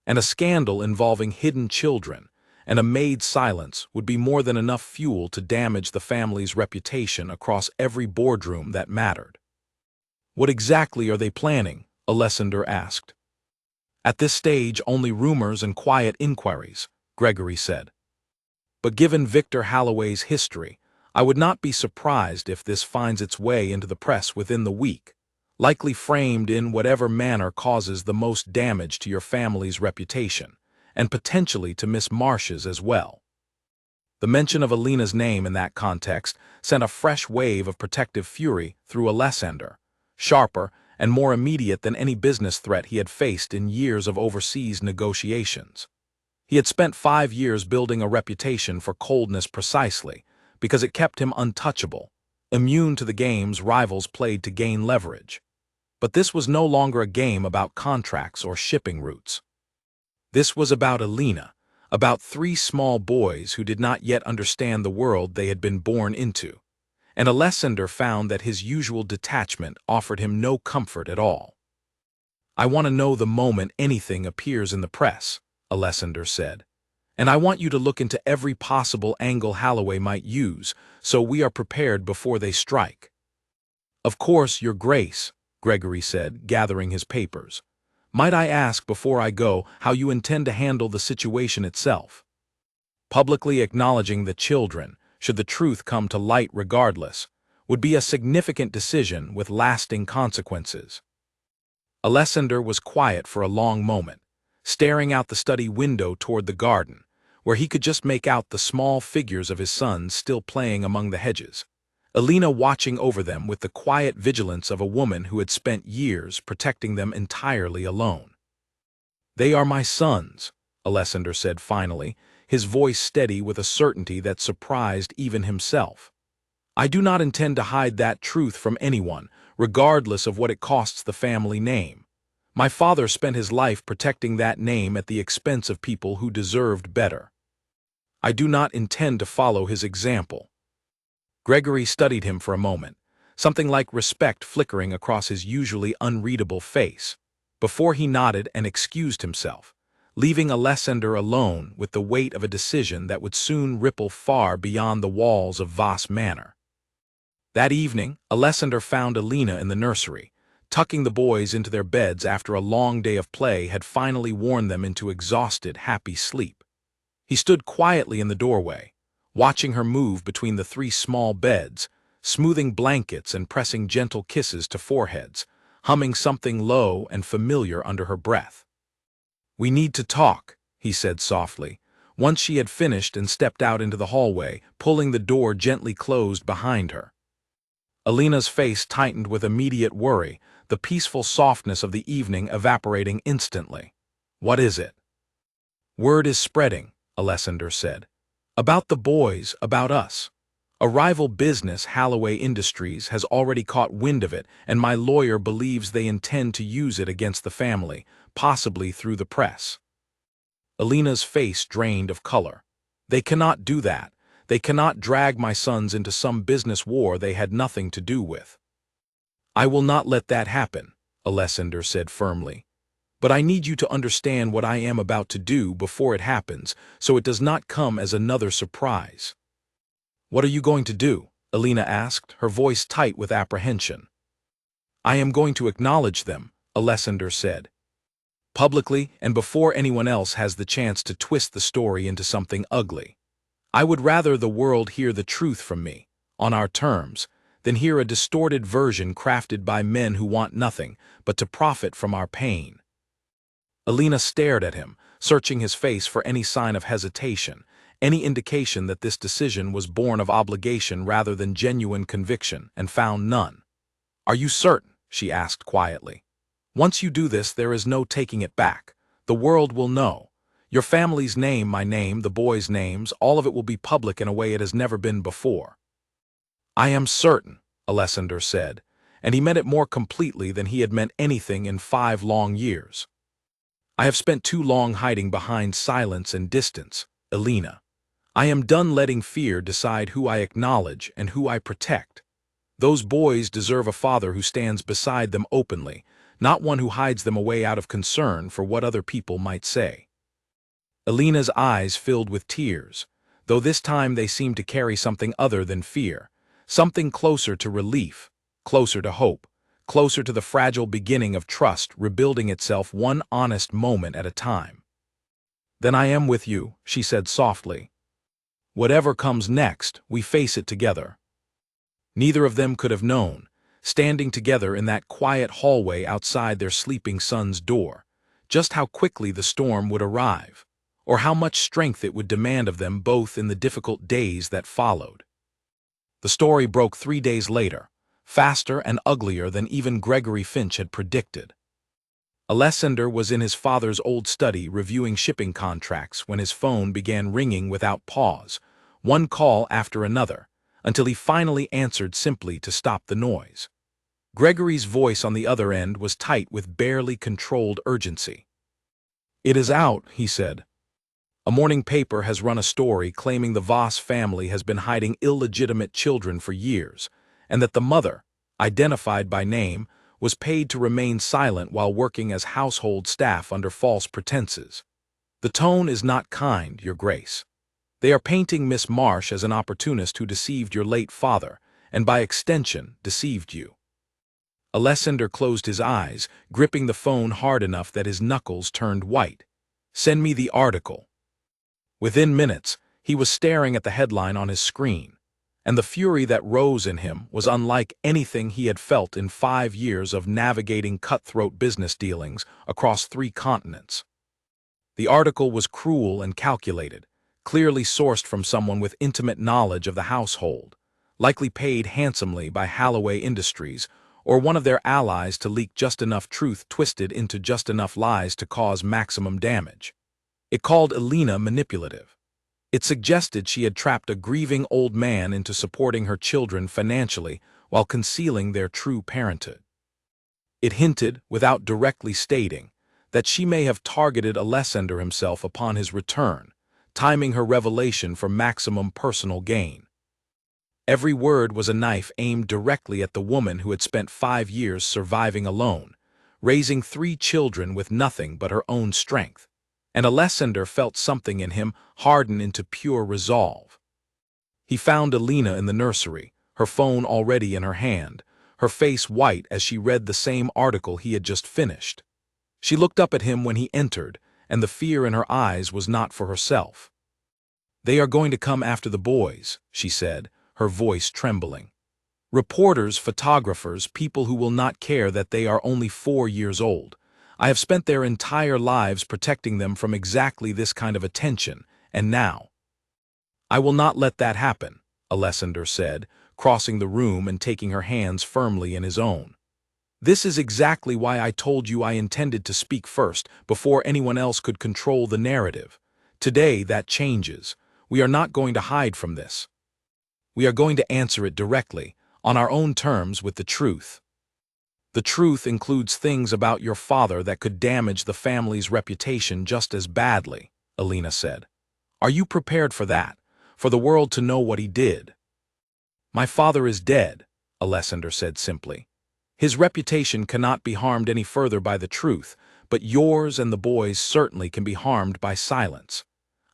and a scandal involving hidden children and a Maid's silence would be more than enough fuel to damage the family's reputation across every boardroom that mattered. "What exactly are they planning?" Alessander asked. "At this stage, only rumors and quiet inquiries," Gregory said. "But given Victor Halloway's history, I would not be surprised if this finds its way into the press within the week, likely framed in whatever manner causes the most damage to your family's reputation, and potentially to Miss Marsh's as well." The mention of Alina's name in that context sent a fresh wave of protective fury through Alessander, sharper and more immediate than any business threat he had faced in years of overseas negotiations. He had spent 5 years building a reputation for coldness precisely because it kept him untouchable, immune to the games rivals played to gain leverage. But this was no longer a game about contracts or shipping routes. This was about Alina, about 3 small boys who did not yet understand the world they had been born into, and Alessander found that his usual detachment offered him no comfort at all. "I want to know the moment anything appears in the press," Alessander said, "and I want you to look into every possible angle Halloway might use, so we are prepared before they strike." "Of course, Your Grace," Gregory said, gathering his papers. "Might I ask before I go how you intend to handle the situation itself?" Publicly acknowledging the children, should the truth come to light regardless, would be a significant decision with lasting consequences. Alessander was quiet for a long moment, staring out the study window toward the garden, where he could just make out the small figures of his sons still playing among the hedges. Alina watching over them with the quiet vigilance of a woman who had spent years protecting them entirely alone. "They are my sons," Alessander said finally, his voice steady with a certainty that surprised even himself. "I do not intend to hide that truth from anyone, regardless of what it costs the family name. My father spent his life protecting that name at the expense of people who deserved better. I do not intend to follow his example." Gregory studied him for a moment, something like respect flickering across his usually unreadable face, before he nodded and excused himself, leaving Alessander alone with the weight of a decision that would soon ripple far beyond the walls of Voss Manor. That evening, Alessander found Alina in the nursery, tucking the boys into their beds after a long day of play had finally worn them into exhausted, happy sleep. He stood quietly in the doorway, watching her move between the three small beds, smoothing blankets and pressing gentle kisses to foreheads, humming something low and familiar under her breath. "We need to talk," he said softly, once she had finished and stepped out into the hallway, pulling the door gently closed behind her. Alina's face tightened with immediate worry, the peaceful softness of the evening evaporating instantly. "What is it?" "Word is spreading," Alessander said. "About the boys, about us. A rival business, Halloway Industries, has already caught wind of it, and my lawyer believes they intend to use it against the family, possibly through the press." Alina's face drained of color. "They cannot do that. They cannot drag my sons into some business war they had nothing to do with." "I will not let that happen," Alessander said firmly. "But I need you to understand what I am about to do before it happens, so it does not come as another surprise." "What are you going to do?" Alina asked, her voice tight with apprehension. "I am going to acknowledge them," Alessander said. "Publicly and before anyone else has the chance to twist the story into something ugly. I would rather the world hear the truth from me, on our terms, than hear a distorted version crafted by men who want nothing but to profit from our pain." Alina stared at him, searching his face for any sign of hesitation, any indication that this decision was born of obligation rather than genuine conviction, and found none. "Are you certain?" she asked quietly. "Once you do this, there is no taking it back. The world will know. Your family's name, my name, the boys' names, all of it will be public in a way it has never been before." "I am certain," Alessander said, and he meant it more completely than he had meant anything in 5 long years. "I have spent too long hiding behind silence and distance, Alina. I am done letting fear decide who I acknowledge and who I protect. Those boys deserve a father who stands beside them openly, not one who hides them away out of concern for what other people might say." Alina's eyes filled with tears, though this time they seemed to carry something other than fear, something closer to relief, closer to hope, closer to the fragile beginning of trust rebuilding itself one honest moment at a time. "Then I am with you," she said softly. "Whatever comes next, we face it together." Neither of them could have known, standing together in that quiet hallway outside their sleeping son's door, just how quickly the storm would arrive, or how much strength it would demand of them both in the difficult days that followed. The story broke 3 days later, faster and uglier than even Gregory Finch had predicted. Alessander was in his father's old study reviewing shipping contracts when his phone began ringing without pause, one call after another, until he finally answered simply to stop the noise. Gregory's voice on the other end was tight with barely controlled urgency. "It is out," he said. "A morning paper has run a story claiming the Voss family has been hiding illegitimate children for years, and that the mother, identified by name, was paid to remain silent while working as household staff under false pretenses. The tone is not kind, Your Grace. They are painting Miss Marsh as an opportunist who deceived your late father, and by extension, deceived you." Alessander closed his eyes, gripping the phone hard enough that his knuckles turned white. "Send me the article." Within minutes, he was staring at the headline on his screen, and the fury that rose in him was unlike anything he had felt in 5 years of navigating cutthroat business dealings across 3 continents. The article was cruel and calculated, clearly sourced from someone with intimate knowledge of the household, likely paid handsomely by Holloway Industries or one of their allies to leak just enough truth twisted into just enough lies to cause maximum damage. It called Alina manipulative. It suggested she had trapped a grieving old man into supporting her children financially while concealing their true parenthood. It hinted, without directly stating, that she may have targeted Alessander himself upon his return, timing her revelation for maximum personal gain. Every word was a knife aimed directly at the woman who had spent 5 years surviving alone, raising 3 children with nothing but her own strength, and Alessander felt something in him harden into pure resolve. He found Alina in the nursery, her phone already in her hand, her face white as she read the same article he had just finished. She looked up at him when he entered, and the fear in her eyes was not for herself. "They are going to come after the boys," she said, her voice trembling. "Reporters, photographers, people who will not care that they are only 4 years old. I have spent their entire lives protecting them from exactly this kind of attention, and now—" "I will not let that happen," Alessander said, crossing the room and taking her hands firmly in his own. "This is exactly why I told you I intended to speak first, before anyone else could control the narrative. Today that changes. We are not going to hide from this. We are going to answer it directly, on our own terms, with the truth. The truth includes things about your father that could damage the family's reputation just as badly," Alina said. "Are you prepared for that, for the world to know what he did?" "My father is dead," Alessander said simply. "His reputation cannot be harmed any further by the truth, but yours and the boys certainly can be harmed by silence.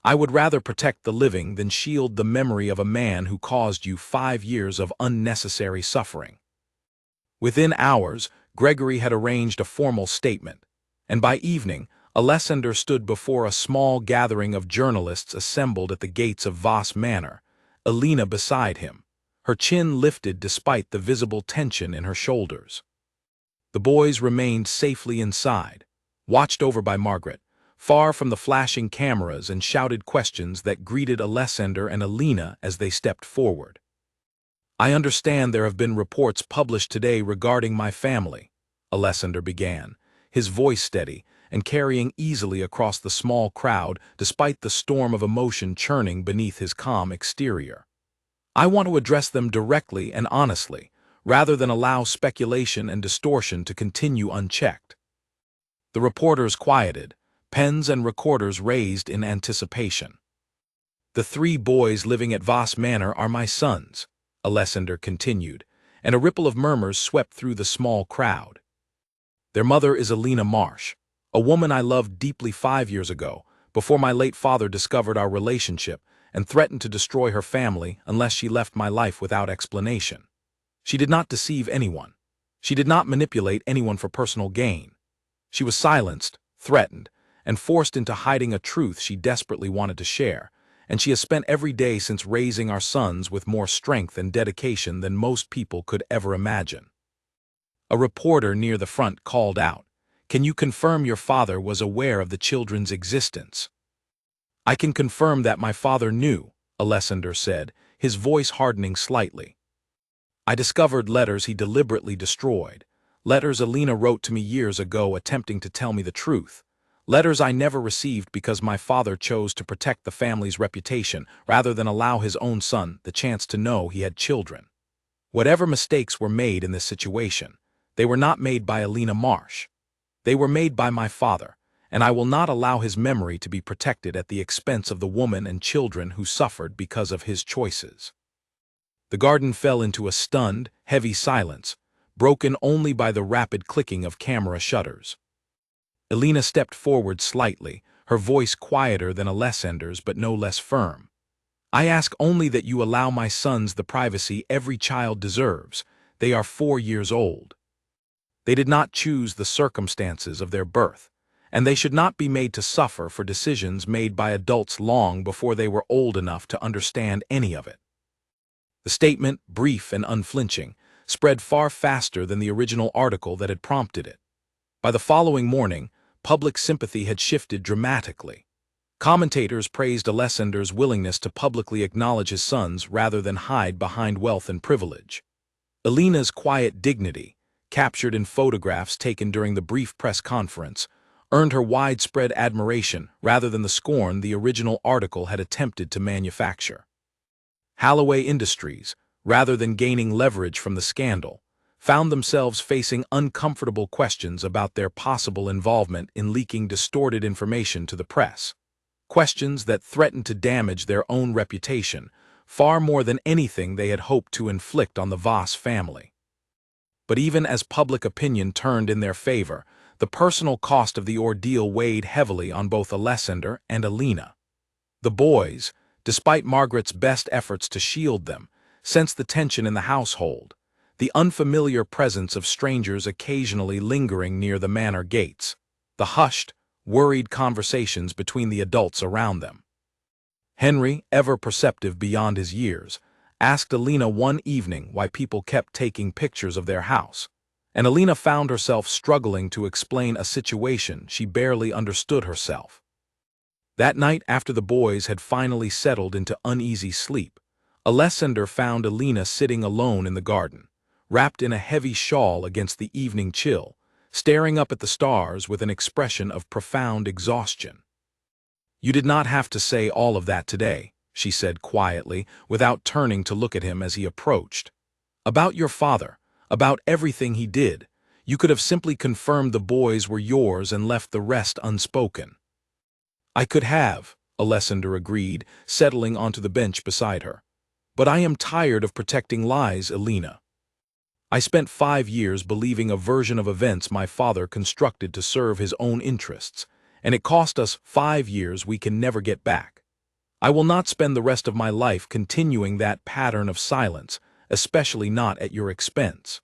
I would rather protect the living than shield the memory of a man who caused you 5 years of unnecessary suffering." Within hours, Gregory had arranged a formal statement, and by evening, Alessander stood before a small gathering of journalists assembled at the gates of Voss Manor, Alina beside him, her chin lifted despite the visible tension in her shoulders. The boys remained safely inside, watched over by Margaret, far from the flashing cameras and shouted questions that greeted Alessander and Alina as they stepped forward. "I understand there have been reports published today regarding my family," Alessander began, his voice steady and carrying easily across the small crowd despite the storm of emotion churning beneath his calm exterior. "I want to address them directly and honestly, rather than allow speculation and distortion to continue unchecked." The reporters quieted, pens and recorders raised in anticipation. "The 3 boys living at Voss Manor are my sons," Alessander continued, and a ripple of murmurs swept through the small crowd. "Their mother is Alina Marsh, a woman I loved deeply 5 years ago, before my late father discovered our relationship and threatened to destroy her family unless she left my life without explanation. She did not deceive anyone. She did not manipulate anyone for personal gain. She was silenced, threatened, and forced into hiding a truth she desperately wanted to share, and she has spent every day since raising our sons with more strength and dedication than most people could ever imagine." A reporter near the front called out, "Can you confirm your father was aware of the children's existence?" "I can confirm that my father knew," Alessander said, his voice hardening slightly. "I discovered letters he deliberately destroyed, letters Alina wrote to me years ago attempting to tell me the truth, letters I never received because my father chose to protect the family's reputation rather than allow his own son the chance to know he had children. Whatever mistakes were made in this situation, they were not made by Alina Marsh. They were made by my father, and I will not allow his memory to be protected at the expense of the woman and children who suffered because of his choices." The garden fell into a stunned, heavy silence, broken only by the rapid clicking of camera shutters. Alina stepped forward slightly, her voice quieter than Alessander's but no less firm. "I ask only that you allow my sons the privacy every child deserves. They are 4 years old. They did not choose the circumstances of their birth, and they should not be made to suffer for decisions made by adults long before they were old enough to understand any of it." The statement, brief and unflinching, spread far faster than the original article that had prompted it. By the following morning, public sympathy had shifted dramatically. Commentators praised Alessander's willingness to publicly acknowledge his sons rather than hide behind wealth and privilege. Alina's quiet dignity, captured in photographs taken during the brief press conference, earned her widespread admiration rather than the scorn the original article had attempted to manufacture. Holloway Industries, rather than gaining leverage from the scandal, found themselves facing uncomfortable questions about their possible involvement in leaking distorted information to the press. Questions that threatened to damage their own reputation, far more than anything they had hoped to inflict on the Voss family. But even as public opinion turned in their favor, the personal cost of the ordeal weighed heavily on both Alessander and Alina. The boys, despite Margaret's best efforts to shield them, sensed the tension in the household, the unfamiliar presence of strangers occasionally lingering near the manor gates, the hushed, worried conversations between the adults around them. Henry, ever perceptive beyond his years, asked Alina one evening why people kept taking pictures of their house, and Alina found herself struggling to explain a situation she barely understood herself. That night, after the boys had finally settled into uneasy sleep, Alessander found Alina sitting alone in the garden, wrapped in a heavy shawl against the evening chill, staring up at the stars with an expression of profound exhaustion. "You did not have to say all of that today," she said quietly, without turning to look at him as he approached. "About your father, about everything he did, you could have simply confirmed the boys were yours and left the rest unspoken." "I could have," Alessander agreed, settling onto the bench beside her. "But I am tired of protecting lies, Alina. I spent 5 years believing a version of events my father constructed to serve his own interests, and it cost us 5 years we can never get back. I will not spend the rest of my life continuing that pattern of silence, especially not at your expense."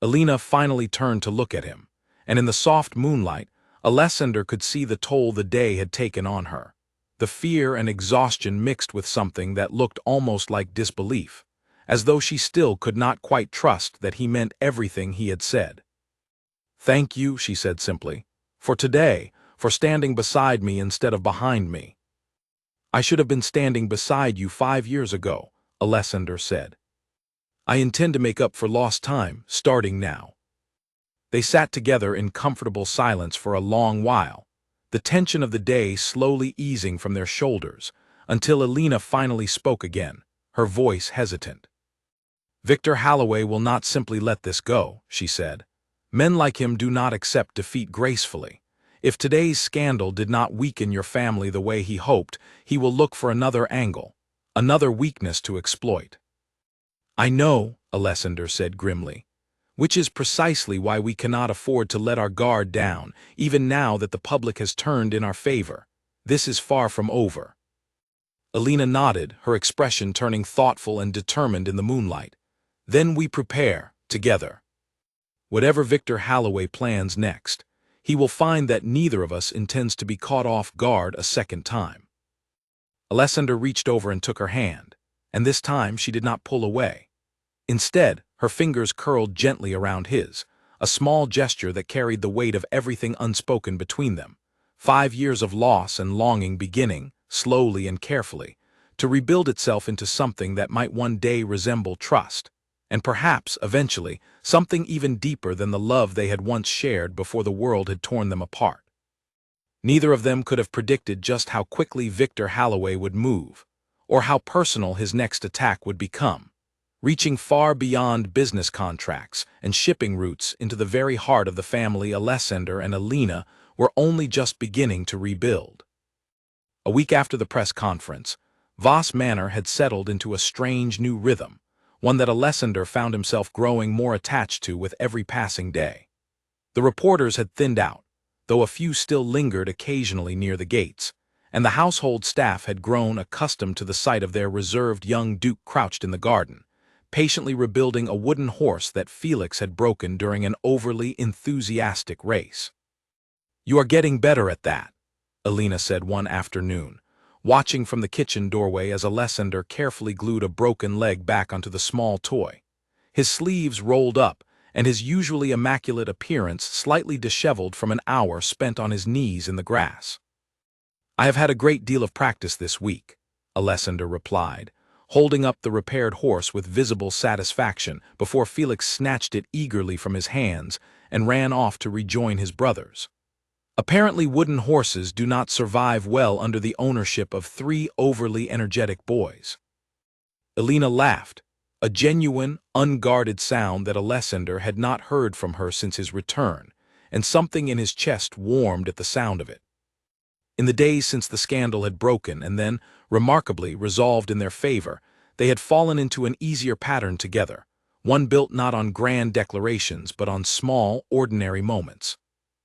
Alina finally turned to look at him, and in the soft moonlight, Alessander could see the toll the day had taken on her. The fear and exhaustion mixed with something that looked almost like disbelief, as though she still could not quite trust that he meant everything he had said. "Thank you," she said simply, "for today, for standing beside me instead of behind me." "I should have been standing beside you 5 years ago," Alessander said. "I intend to make up for lost time, starting now." They sat together in comfortable silence for a long while, the tension of the day slowly easing from their shoulders, until Alina finally spoke again, her voice hesitant. "Victor Holloway will not simply let this go," she said. "Men like him do not accept defeat gracefully. If today's scandal did not weaken your family the way he hoped, he will look for another angle, another weakness to exploit." "I know," Alessander said grimly, "which is precisely why we cannot afford to let our guard down, even now that the public has turned in our favor. This is far from over." Alina nodded, her expression turning thoughtful and determined in the moonlight. "Then we prepare, together. Whatever Victor Holloway plans next, he will find that neither of us intends to be caught off guard a second time." Alessander reached over and took her hand, and this time she did not pull away. Instead, her fingers curled gently around his, a small gesture that carried the weight of everything unspoken between them. 5 years of loss and longing beginning, slowly and carefully, to rebuild itself into something that might one day resemble trust, and perhaps, eventually, something even deeper than the love they had once shared before the world had torn them apart. Neither of them could have predicted just how quickly Victor Holloway would move, or how personal his next attack would become, reaching far beyond business contracts and shipping routes into the very heart of the family Alessander and Alina were only just beginning to rebuild. A week after the press conference, Voss Manor had settled into a strange new rhythm, one that Alessander found himself growing more attached to with every passing day. The reporters had thinned out, though a few still lingered occasionally near the gates, and the household staff had grown accustomed to the sight of their reserved young duke crouched in the garden, patiently rebuilding a wooden horse that Felix had broken during an overly enthusiastic race. "You are getting better at that," Alina said one afternoon, watching from the kitchen doorway as Alessander carefully glued a broken leg back onto the small toy. His sleeves rolled up, and his usually immaculate appearance slightly disheveled from an hour spent on his knees in the grass. "I have had a great deal of practice this week," Alessander replied, holding up the repaired horse with visible satisfaction before Felix snatched it eagerly from his hands and ran off to rejoin his brothers. Apparently wooden horses do not survive well under the ownership of three overly energetic boys. Elena laughed, a genuine, unguarded sound that Alessander had not heard from her since his return, and something in his chest warmed at the sound of it. In the days since the scandal had broken and then, remarkably, resolved in their favor, they had fallen into an easier pattern together, one built not on grand declarations but on small, ordinary moments.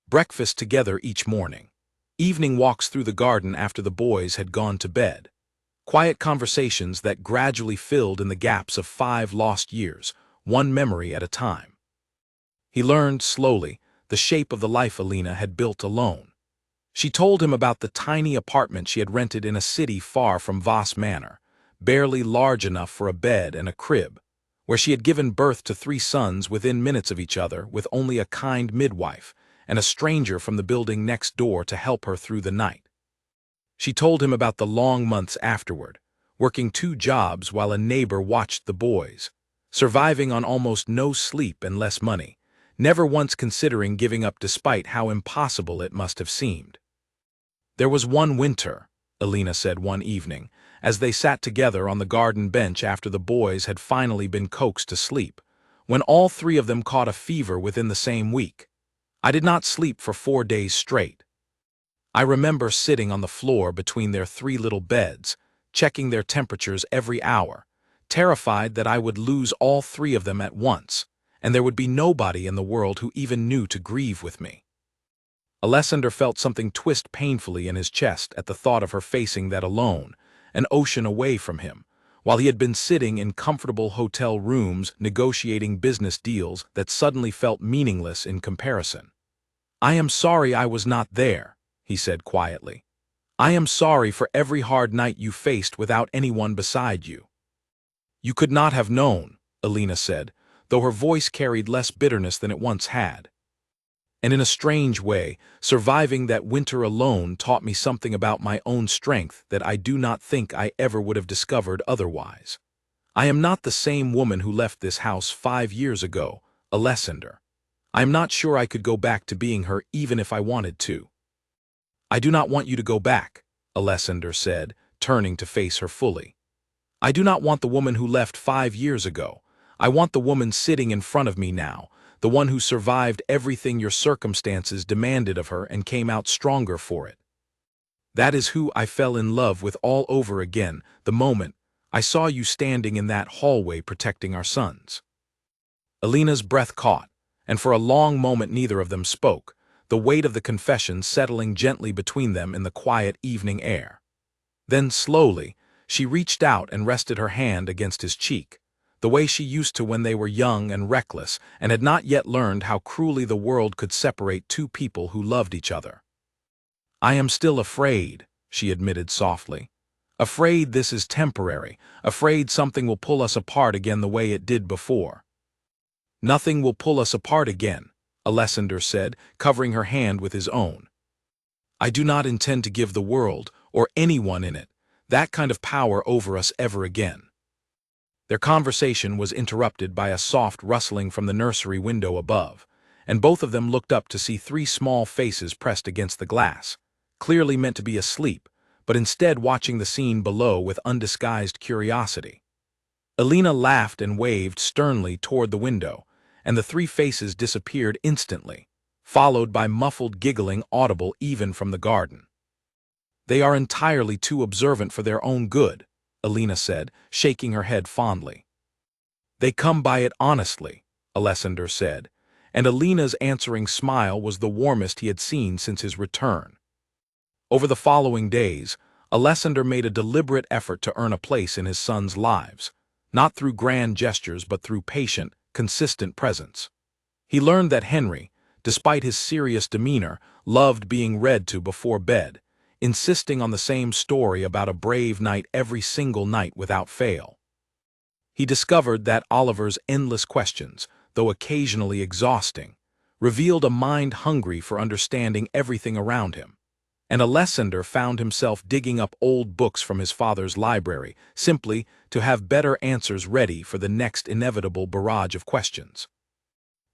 Breakfast together each morning, evening walks through the garden after the boys had gone to bed, quiet conversations that gradually filled in the gaps of 5 lost years, one memory at a time. He learned, slowly, the shape of the life Elena had built alone. She told him about the tiny apartment she had rented in a city far from Voss Manor, barely large enough for a bed and a crib, where she had given birth to 3 sons within minutes of each other with only a kind midwife and a stranger from the building next door to help her through the night. She told him about the long months afterward, working 2 jobs while a neighbor watched the boys, surviving on almost no sleep and less money, never once considering giving up despite how impossible it must have seemed. "There was one winter," Elena said one evening, as they sat together on the garden bench after the boys had finally been coaxed to sleep, "when all 3 of them caught a fever within the same week. I did not sleep for 4 days straight. I remember sitting on the floor between their 3 little beds, checking their temperatures every hour, terrified that I would lose all 3 of them at once, and there would be nobody in the world who even knew to grieve with me." Alessander felt something twist painfully in his chest at the thought of her facing that alone, an ocean away from him, while he had been sitting in comfortable hotel rooms negotiating business deals that suddenly felt meaningless in comparison. "I am sorry I was not there," he said quietly. "I am sorry for every hard night you faced without anyone beside you." "You could not have known," Elena said, though her voice carried less bitterness than it once had. "And in a strange way, surviving that winter alone taught me something about my own strength that I do not think I ever would have discovered otherwise. I am not the same woman who left this house 5 years ago, Alessander. I am not sure I could go back to being her even if I wanted to." "I do not want you to go back," Alessander said, turning to face her fully. "I do not want the woman who left 5 years ago. I want the woman sitting in front of me now, the one who survived everything your circumstances demanded of her and came out stronger for it. That is who I fell in love with all over again the moment I saw you standing in that hallway protecting our sons." Elena's breath caught, and for a long moment neither of them spoke, the weight of the confession settling gently between them in the quiet evening air. Then, slowly, she reached out and rested her hand against his cheek, the way she used to when they were young and reckless and had not yet learned how cruelly the world could separate 2 people who loved each other. "I am still afraid," she admitted softly. "Afraid this is temporary, afraid something will pull us apart again the way it did before." "Nothing will pull us apart again," Alessander said, covering her hand with his own. "I do not intend to give the world, or anyone in it, that kind of power over us ever again." Their conversation was interrupted by a soft rustling from the nursery window above, and both of them looked up to see 3 small faces pressed against the glass, clearly meant to be asleep, but instead watching the scene below with undisguised curiosity. Elena laughed and waved sternly toward the window, and the 3 faces disappeared instantly, followed by muffled giggling audible even from the garden. "They are entirely too observant for their own good," Elena said, shaking her head fondly. "They come by it honestly," Alessander said, and Elena's answering smile was the warmest he had seen since his return. Over the following days, Alessander made a deliberate effort to earn a place in his sons' lives, not through grand gestures but through patient, consistent presence. He learned that Henry, despite his serious demeanor, loved being read to before bed, insisting on the same story about a brave knight every single night without fail. He discovered that Oliver's endless questions, though occasionally exhausting, revealed a mind hungry for understanding everything around him. and Alessander found himself digging up old books from his father's library, simply to have better answers ready for the next inevitable barrage of questions.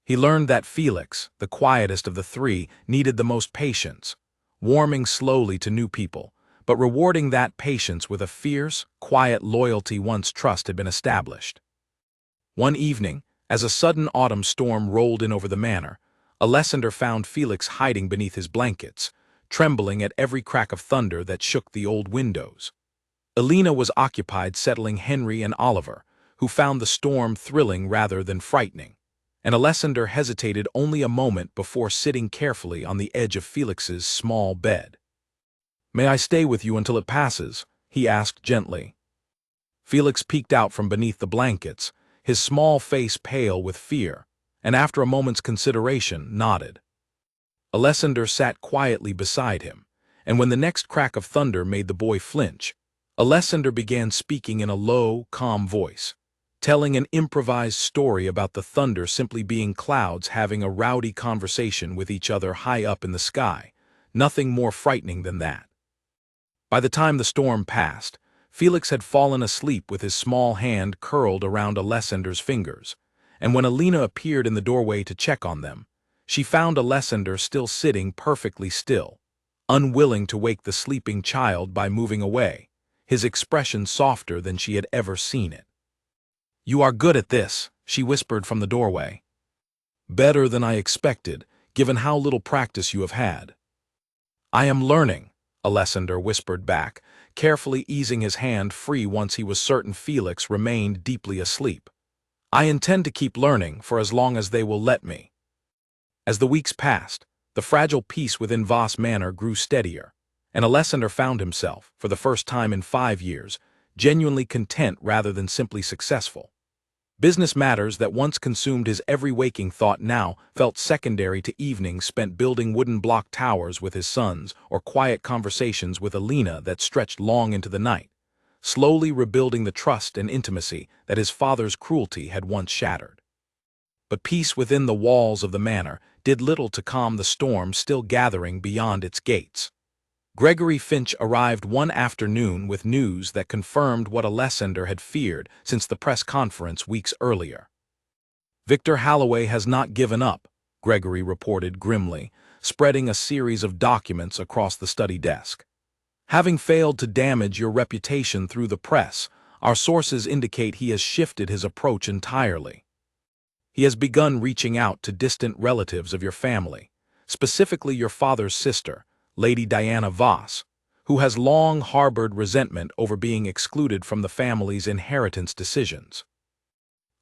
He learned that Felix, the quietest of the three, needed the most patience, warming slowly to new people, but rewarding that patience with a fierce, quiet loyalty once trust had been established. One evening, as a sudden autumn storm rolled in over the manor, Alessander found Felix hiding beneath his blankets, trembling at every crack of thunder that shook the old windows. Elena was occupied settling Henry and Oliver, who found the storm thrilling rather than frightening, and Alessander hesitated only a moment before sitting carefully on the edge of Felix's small bed. "May I stay with you until it passes?" he asked gently. Felix peeked out from beneath the blankets, his small face pale with fear, and after a moment's consideration, nodded. Alessander sat quietly beside him, and when the next crack of thunder made the boy flinch, Alessander began speaking in a low, calm voice, telling an improvised story about the thunder simply being clouds having a rowdy conversation with each other high up in the sky, nothing more frightening than that. By the time the storm passed, Felix had fallen asleep with his small hand curled around Alessander's fingers, and when Elena appeared in the doorway to check on them, she found Alessander still sitting perfectly still, unwilling to wake the sleeping child by moving away, his expression softer than she had ever seen it. "You are good at this," she whispered from the doorway. "Better than I expected, given how little practice you have had." "I am learning," Alessander whispered back, carefully easing his hand free once he was certain Felix remained deeply asleep. "I intend to keep learning for as long as they will let me." As the weeks passed, the fragile peace within Voss Manor grew steadier, and Alessander found himself, for the first time in 5 years, genuinely content rather than simply successful. Business matters that once consumed his every waking thought now felt secondary to evenings spent building wooden block towers with his sons or quiet conversations with Elena that stretched long into the night, slowly rebuilding the trust and intimacy that his father's cruelty had once shattered. But peace within the walls of the manor did little to calm the storm still gathering beyond its gates. Gregory Finch arrived one afternoon with news that confirmed what Alessander had feared since the press conference weeks earlier. "Victor Halloway has not given up," Gregory reported grimly, spreading a series of documents across the study desk. "Having failed to damage your reputation through the press, our sources indicate he has shifted his approach entirely. He has begun reaching out to distant relatives of your family, specifically your father's sister, Lady Diana Voss, who has long harbored resentment over being excluded from the family's inheritance decisions."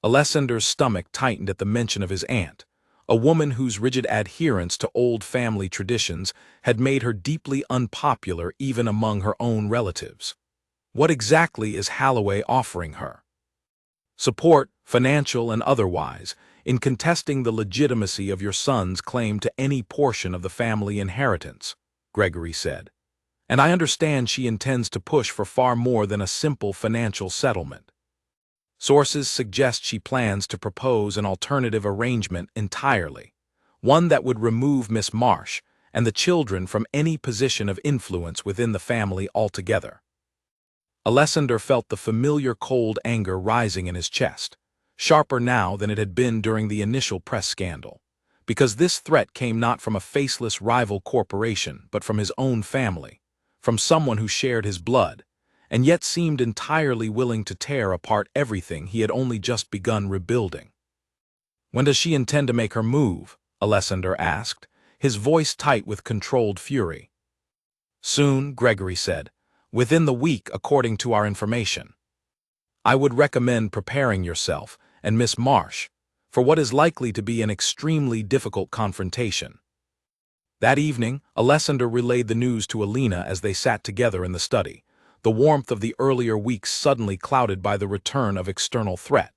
Alessander's stomach tightened at the mention of his aunt, a woman whose rigid adherence to old family traditions had made her deeply unpopular even among her own relatives. What exactly is Halloway offering her? "Support, financial and otherwise, in contesting the legitimacy of your son's claim to any portion of the family inheritance," Gregory said. "And I understand she intends to push for far more than a simple financial settlement. Sources suggest she plans to propose an alternative arrangement entirely, one that would remove Miss Marsh and the children from any position of influence within the family altogether." Alessander felt the familiar cold anger rising in his chest, sharper now than it had been during the initial press scandal, because this threat came not from a faceless rival corporation but from his own family, from someone who shared his blood, and yet seemed entirely willing to tear apart everything he had only just begun rebuilding. "When does she intend to make her move?" Alessander asked, his voice tight with controlled fury. "Soon," Gregory said, "within the week according to our information. I would recommend preparing yourself, and Miss Marsh, for what is likely to be an extremely difficult confrontation." That evening, Alessander relayed the news to Elena as they sat together in the study, the warmth of the earlier weeks suddenly clouded by the return of external threat.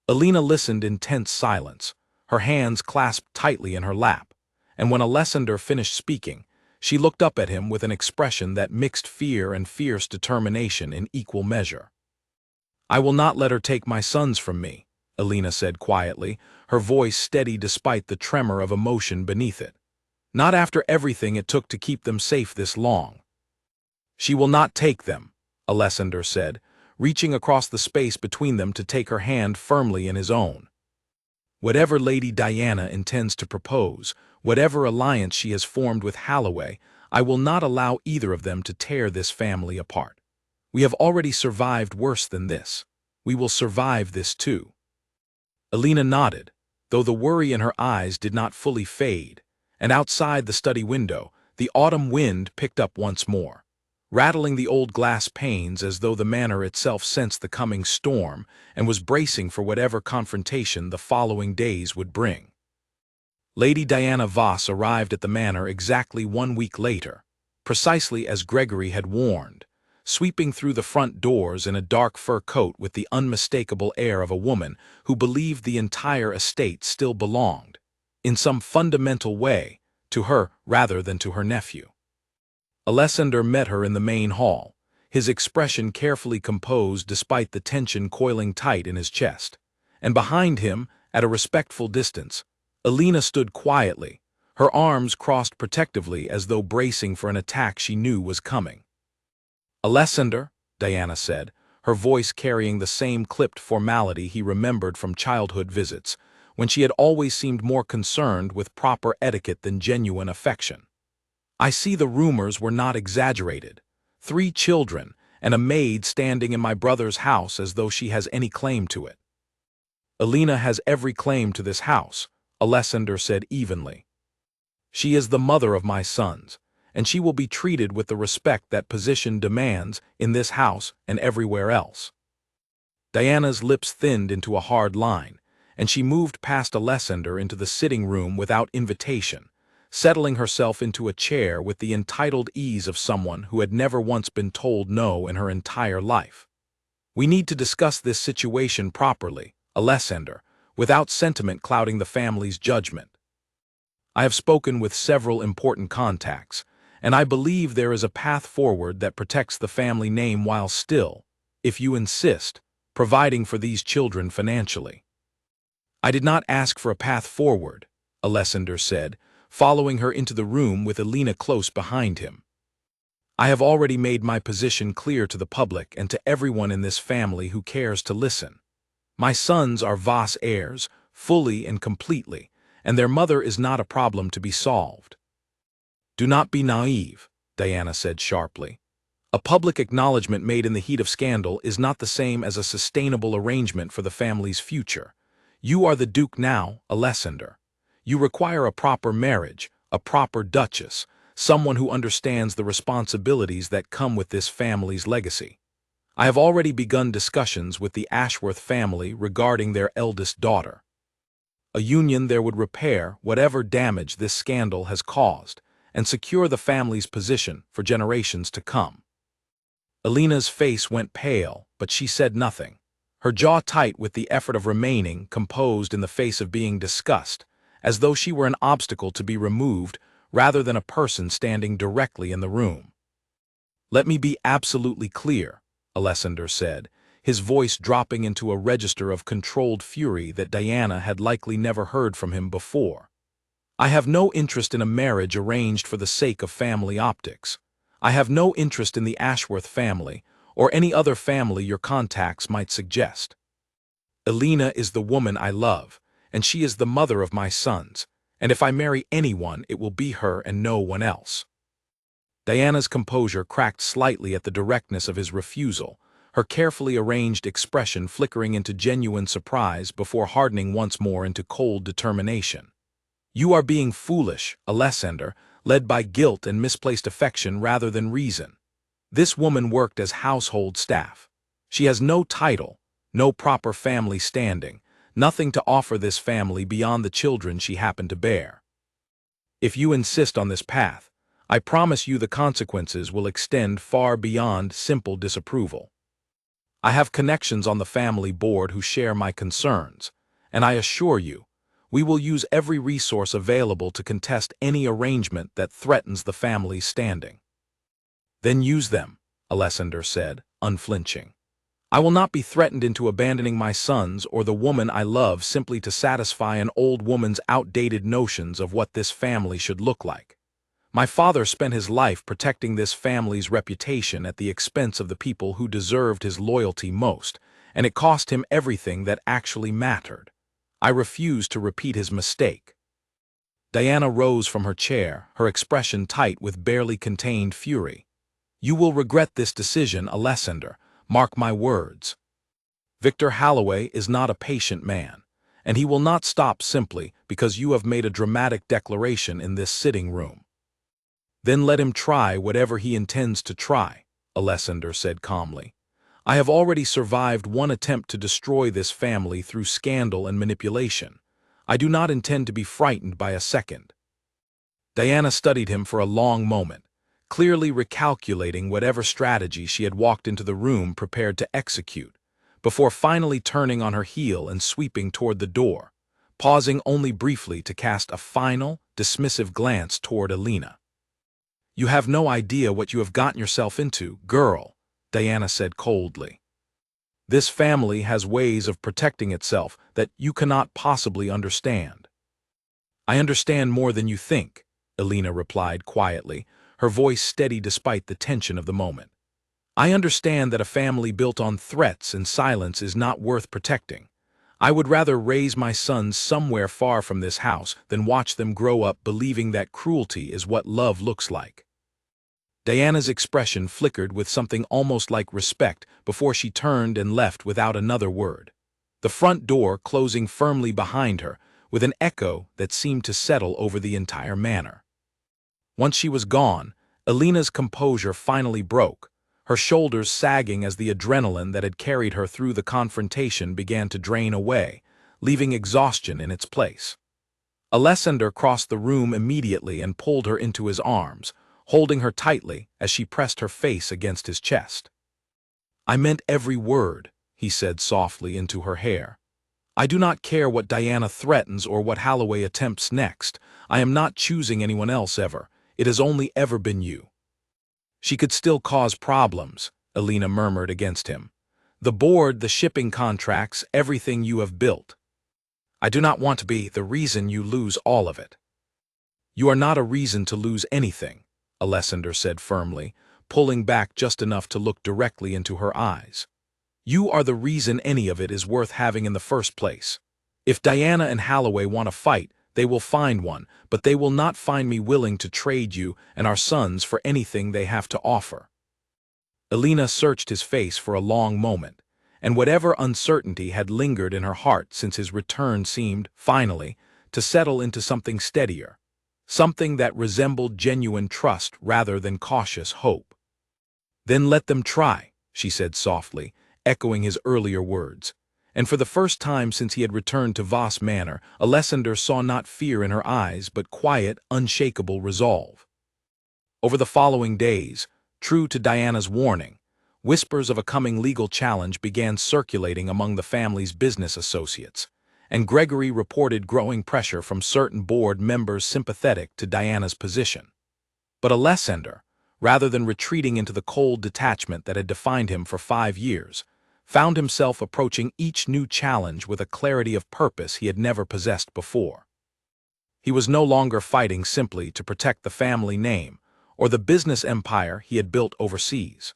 Elena listened in tense silence, her hands clasped tightly in her lap, and when Alessander finished speaking, she looked up at him with an expression that mixed fear and fierce determination in equal measure. "I will not let her take my sons from me," Elena said quietly, her voice steady despite the tremor of emotion beneath it. Not after everything it took to keep them safe this long. She will not take them, Alessander said, reaching across the space between them to take her hand firmly in his own. Whatever Lady Diana intends to propose, whatever alliance she has formed with Holloway, I will not allow either of them to tear this family apart. We have already survived worse than this. We will survive this too. Alina nodded, though the worry in her eyes did not fully fade, and outside the study window, the autumn wind picked up once more, rattling the old glass panes as though the manor itself sensed the coming storm and was bracing for whatever confrontation the following days would bring. Lady Diana Voss arrived at the manor exactly 1 week later, precisely as Gregory had warned, sweeping through the front doors in a dark fur coat with the unmistakable air of a woman who believed the entire estate still belonged, in some fundamental way, to her rather than to her nephew. Alessander met her in the main hall, his expression carefully composed despite the tension coiling tight in his chest, and behind him, at a respectful distance, Alina stood quietly, her arms crossed protectively as though bracing for an attack she knew was coming. "Alessander," Diana said, her voice carrying the same clipped formality he remembered from childhood visits, when she had always seemed more concerned with proper etiquette than genuine affection. "I see the rumors were not exaggerated. 3 children, and a maid standing in my brother's house as though she has any claim to it." "Alina has every claim to this house," Alessander said evenly. "She is the mother of my sons, and she will be treated with the respect that position demands in this house and everywhere else." Diana's lips thinned into a hard line, and she moved past Alessander into the sitting room without invitation, settling herself into a chair with the entitled ease of someone who had never once been told no in her entire life. "We need to discuss this situation properly, Alessander, without sentiment clouding the family's judgment. I have spoken with several important contacts, and I believe there is a path forward that protects the family name while still, if you insist, providing for these children financially." "I did not ask for a path forward," Alessander said, following her into the room with Alina close behind him. "I have already made my position clear to the public and to everyone in this family who cares to listen. My sons are Voss heirs, fully and completely, and their mother is not a problem to be solved." "Do not be naive," Diana said sharply. "A public acknowledgement made in the heat of scandal is not the same as a sustainable arrangement for the family's future. You are the Duke now, Alessander. You require a proper marriage, a proper duchess, someone who understands the responsibilities that come with this family's legacy. I have already begun discussions with the Ashworth family regarding their eldest daughter. A union there would repair whatever damage this scandal has caused and secure the family's position for generations to come." Alina's face went pale, but she said nothing, her jaw tight with the effort of remaining composed in the face of being discussed, as though she were an obstacle to be removed rather than a person standing directly in the room. "Let me be absolutely clear," Alessander said, his voice dropping into a register of controlled fury that Diana had likely never heard from him before. "I have no interest in a marriage arranged for the sake of family optics. I have no interest in the Ashworth family, or any other family your contacts might suggest. Alina is the woman I love, and she is the mother of my sons, and if I marry anyone, it will be her and no one else." Diana's composure cracked slightly at the directness of his refusal, her carefully arranged expression flickering into genuine surprise before hardening once more into cold determination. "You are being foolish, Alessander, led by guilt and misplaced affection rather than reason. This woman worked as household staff. She has no title, no proper family standing, nothing to offer this family beyond the children she happened to bear. If you insist on this path, I promise you the consequences will extend far beyond simple disapproval. I have connections on the family board who share my concerns, and I assure you, we will use every resource available to contest any arrangement that threatens the family's standing." "Then use them," Alessander said, unflinching. I will not be threatened into abandoning my sons or the woman I love simply to satisfy an old woman's outdated notions of what this family should look like. My father spent his life protecting this family's reputation at the expense of the people who deserved his loyalty most, and it cost him everything that actually mattered. I refuse to repeat his mistake. Diana rose from her chair, her expression tight with barely contained fury. You will regret this decision, Alessander. Mark my words. Victor Halloway is not a patient man, and he will not stop simply because you have made a dramatic declaration in this sitting room. Then let him try whatever he intends to try, Alessander said calmly. I have already survived one attempt to destroy this family through scandal and manipulation. I do not intend to be frightened by a second. Diana studied him for a long moment, clearly recalculating whatever strategy she had walked into the room prepared to execute, before finally turning on her heel and sweeping toward the door, pausing only briefly to cast a final, dismissive glance toward Alina. You have no idea what you have gotten yourself into, girl, Diana said coldly. This family has ways of protecting itself that you cannot possibly understand. I understand more than you think, Alina replied quietly, her voice steady despite the tension of the moment. I understand that a family built on threats and silence is not worth protecting. I would rather raise my sons somewhere far from this house than watch them grow up believing that cruelty is what love looks like. Diana's expression flickered with something almost like respect before she turned and left without another word, the front door closing firmly behind her with an echo that seemed to settle over the entire manor. Once she was gone, Alina's composure finally broke, her shoulders sagging as the adrenaline that had carried her through the confrontation began to drain away, leaving exhaustion in its place. Alessander crossed the room immediately and pulled her into his arms, holding her tightly as she pressed her face against his chest. I meant every word, he said softly into her hair. I do not care what Diana threatens or what Halloway attempts next. I am not choosing anyone else ever. It has only ever been you. She could still cause problems, Alina murmured against him. The board, the shipping contracts, everything you have built. I do not want to be the reason you lose all of it. You are not a reason to lose anything, Alessander said firmly, pulling back just enough to look directly into her eyes. You are the reason any of it is worth having in the first place. If Diana and Halloway want to fight, they will find one, but they will not find me willing to trade you and our sons for anything they have to offer. Alina searched his face for a long moment, and whatever uncertainty had lingered in her heart since his return seemed, finally, to settle into something steadier, something that resembled genuine trust rather than cautious hope. Then let them try, she said softly, echoing his earlier words. And for the first time since he had returned to Voss Manor, Alessander saw not fear in her eyes but quiet, unshakable resolve. Over the following days, true to Diana's warning, whispers of a coming legal challenge began circulating among the family's business associates, and Gregory reported growing pressure from certain board members sympathetic to Diana's position. But Alessander, rather than retreating into the cold detachment that had defined him for 5 years, found himself approaching each new challenge with a clarity of purpose he had never possessed before. He was no longer fighting simply to protect the family name or the business empire he had built overseas.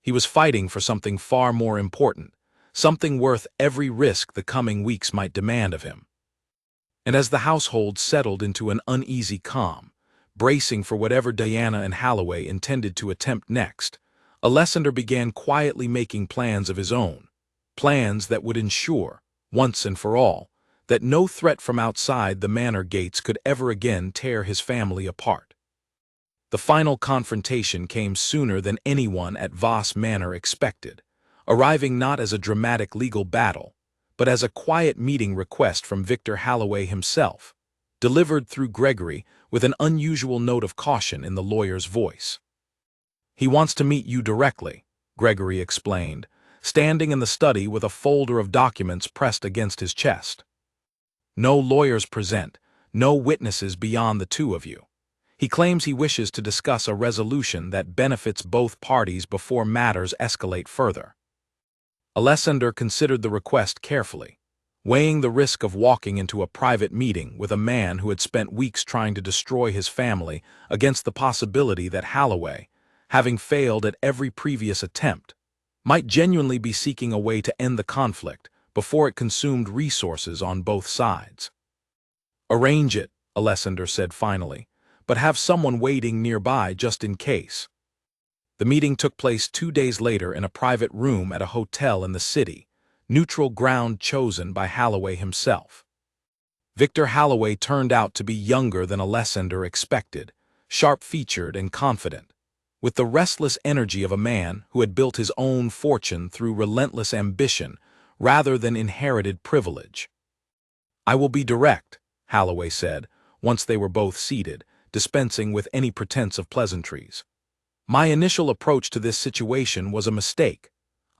He was fighting for something far more important, something worth every risk the coming weeks might demand of him. And as the household settled into an uneasy calm, bracing for whatever Diana and Halloway intended to attempt next, Alessander began quietly making plans of his own, plans that would ensure, once and for all, that no threat from outside the manor gates could ever again tear his family apart. The final confrontation came sooner than anyone at Voss Manor expected, arriving not as a dramatic legal battle, but as a quiet meeting request from Victor Halloway himself, delivered through Gregory with an unusual note of caution in the lawyer's voice. He wants to meet you directly, Gregory explained, standing in the study with a folder of documents pressed against his chest. No lawyers present, no witnesses beyond the two of you. He claims he wishes to discuss a resolution that benefits both parties before matters escalate further. Alessander considered the request carefully, weighing the risk of walking into a private meeting with a man who had spent weeks trying to destroy his family against the possibility that Holloway, having failed at every previous attempt, might genuinely be seeking a way to end the conflict before it consumed resources on both sides. "Arrange it," Alessander said finally, "but have someone waiting nearby just in case." The meeting took place 2 days later in a private room at a hotel in the city, neutral ground chosen by Holloway himself. Victor Holloway turned out to be younger than Alessander expected, sharp-featured and confident, with the restless energy of a man who had built his own fortune through relentless ambition rather than inherited privilege. "I will be direct," Holloway said, once they were both seated, dispensing with any pretense of pleasantries. "My initial approach to this situation was a mistake.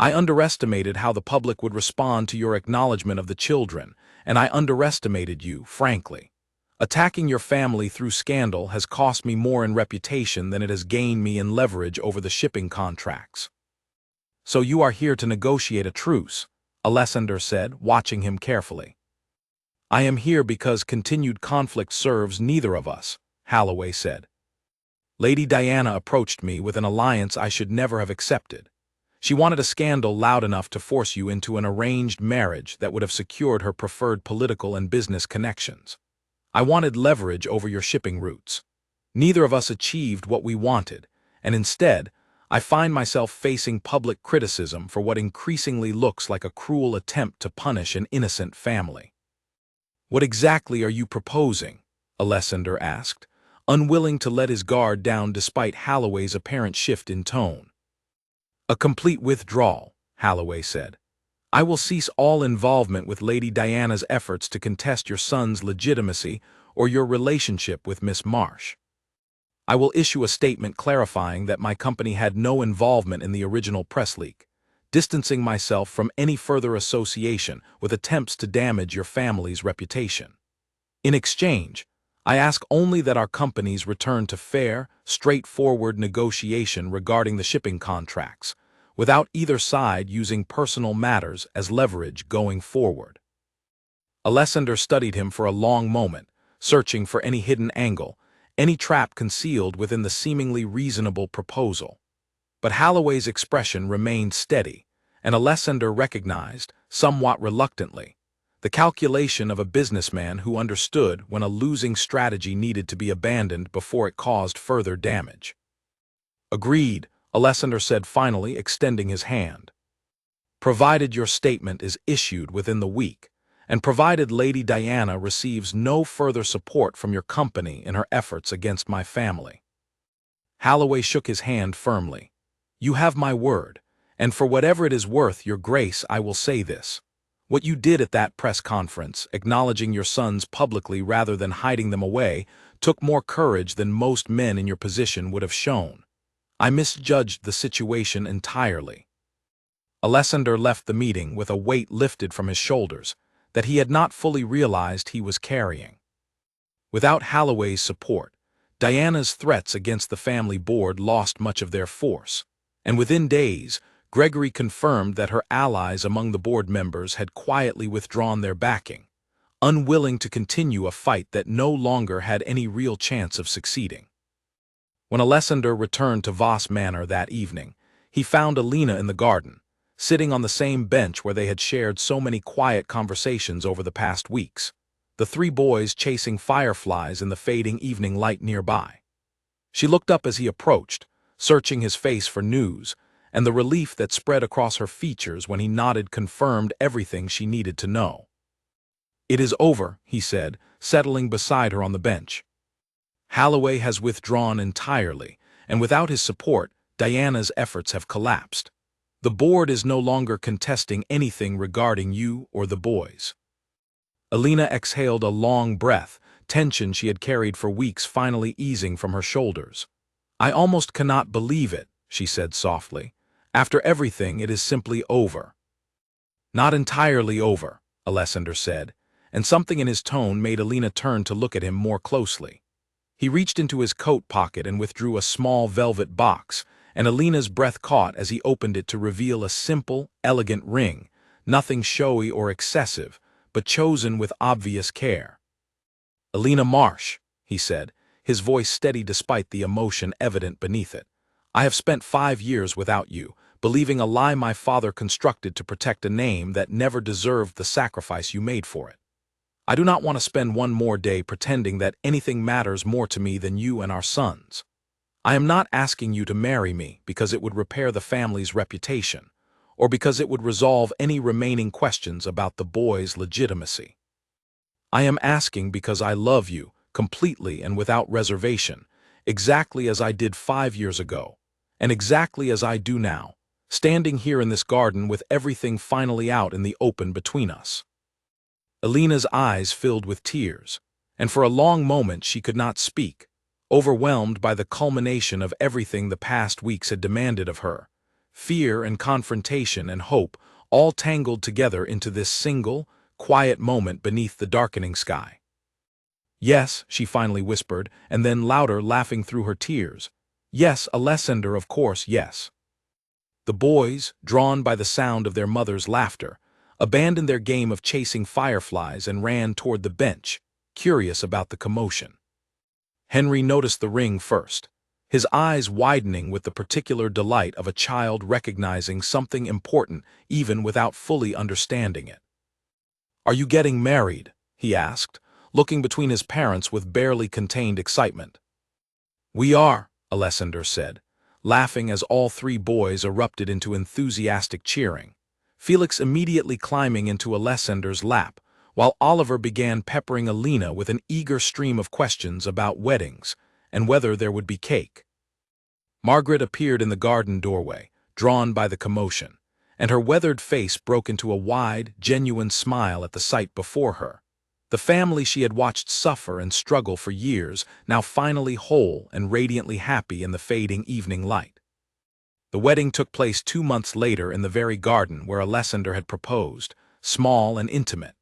I underestimated how the public would respond to your acknowledgement of the children, and I underestimated you, frankly. Attacking your family through scandal has cost me more in reputation than it has gained me in leverage over the shipping contracts." "So you are here to negotiate a truce," Alessander said, watching him carefully. "I am here because continued conflict serves neither of us," Holloway said. "Lady Diana approached me with an alliance I should never have accepted. She wanted a scandal loud enough to force you into an arranged marriage that would have secured her preferred political and business connections. I wanted leverage over your shipping routes. Neither of us achieved what we wanted, and instead, I find myself facing public criticism for what increasingly looks like a cruel attempt to punish an innocent family." "What exactly are you proposing?" Alessander asked, unwilling to let his guard down despite Holloway's apparent shift in tone. "A complete withdrawal," Holloway said. "I will cease all involvement with Lady Diana's efforts to contest your son's legitimacy or your relationship with Miss Marsh. I will issue a statement clarifying that my company had no involvement in the original press leak, distancing myself from any further association with attempts to damage your family's reputation. In exchange, I ask only that our companies return to fair, straightforward negotiation regarding the shipping contracts, without either side using personal matters as leverage going forward." Alessander studied him for a long moment, searching for any hidden angle, any trap concealed within the seemingly reasonable proposal. But Holloway's expression remained steady, and Alessander recognized, somewhat reluctantly, the calculation of a businessman who understood when a losing strategy needed to be abandoned before it caused further damage. "Agreed," Alessander said finally, extending his hand. "Provided your statement is issued within the week, and provided Lady Diana receives no further support from your company in her efforts against my family." Holloway shook his hand firmly. "You have my word, and for whatever it is worth, Your Grace, I will say this. What you did at that press conference, acknowledging your sons publicly rather than hiding them away, took more courage than most men in your position would have shown. I misjudged the situation entirely." Alessander left the meeting with a weight lifted from his shoulders that he had not fully realized he was carrying. Without Holloway's support, Diana's threats against the family board lost much of their force, and within days, Gregory confirmed that her allies among the board members had quietly withdrawn their backing, unwilling to continue a fight that no longer had any real chance of succeeding. When Alessander returned to Voss Manor that evening, he found Alina in the garden, sitting on the same bench where they had shared so many quiet conversations over the past weeks, the three boys chasing fireflies in the fading evening light nearby. She looked up as he approached, searching his face for news, and the relief that spread across her features when he nodded confirmed everything she needed to know. "It is over," he said, settling beside her on the bench. "Holloway has withdrawn entirely, and without his support, Diana's efforts have collapsed. The board is no longer contesting anything regarding you or the boys." Alina exhaled a long breath, tension she had carried for weeks finally easing from her shoulders. "I almost cannot believe it," she said softly. "After everything, it is simply over." "Not entirely over," Alessander said, and something in his tone made Alina turn to look at him more closely. He reached into his coat pocket and withdrew a small velvet box, and Alina's breath caught as he opened it to reveal a simple, elegant ring, nothing showy or excessive, but chosen with obvious care. "Alina Marsh," he said, his voice steady despite the emotion evident beneath it. "I have spent 5 years without you, believing a lie my father constructed to protect a name that never deserved the sacrifice you made for it. I do not want to spend one more day pretending that anything matters more to me than you and our sons. I am not asking you to marry me because it would repair the family's reputation, or because it would resolve any remaining questions about the boy's legitimacy. I am asking because I love you, completely and without reservation, exactly as I did 5 years ago, and exactly as I do now, standing here in this garden with everything finally out in the open between us." Alina's eyes filled with tears, and for a long moment she could not speak, overwhelmed by the culmination of everything the past weeks had demanded of her, fear and confrontation and hope all tangled together into this single, quiet moment beneath the darkening sky. "Yes," she finally whispered, and then louder, laughing through her tears. "Yes, Alessander, of course, yes." The boys, drawn by the sound of their mother's laughter, abandoned their game of chasing fireflies and ran toward the bench, curious about the commotion. Henry noticed the ring first, his eyes widening with the particular delight of a child recognizing something important even without fully understanding it. "Are you getting married?" he asked, looking between his parents with barely contained excitement. "We are," Alessander said, laughing as all 3 boys erupted into enthusiastic cheering, Felix immediately climbing into Alessander's lap, while Oliver began peppering Alina with an eager stream of questions about weddings and whether there would be cake. Margaret appeared in the garden doorway, drawn by the commotion, and her weathered face broke into a wide, genuine smile at the sight before her. The family she had watched suffer and struggle for years, now finally whole and radiantly happy in the fading evening light. The wedding took place 2 months later in the very garden where Alessander had proposed, small and intimate,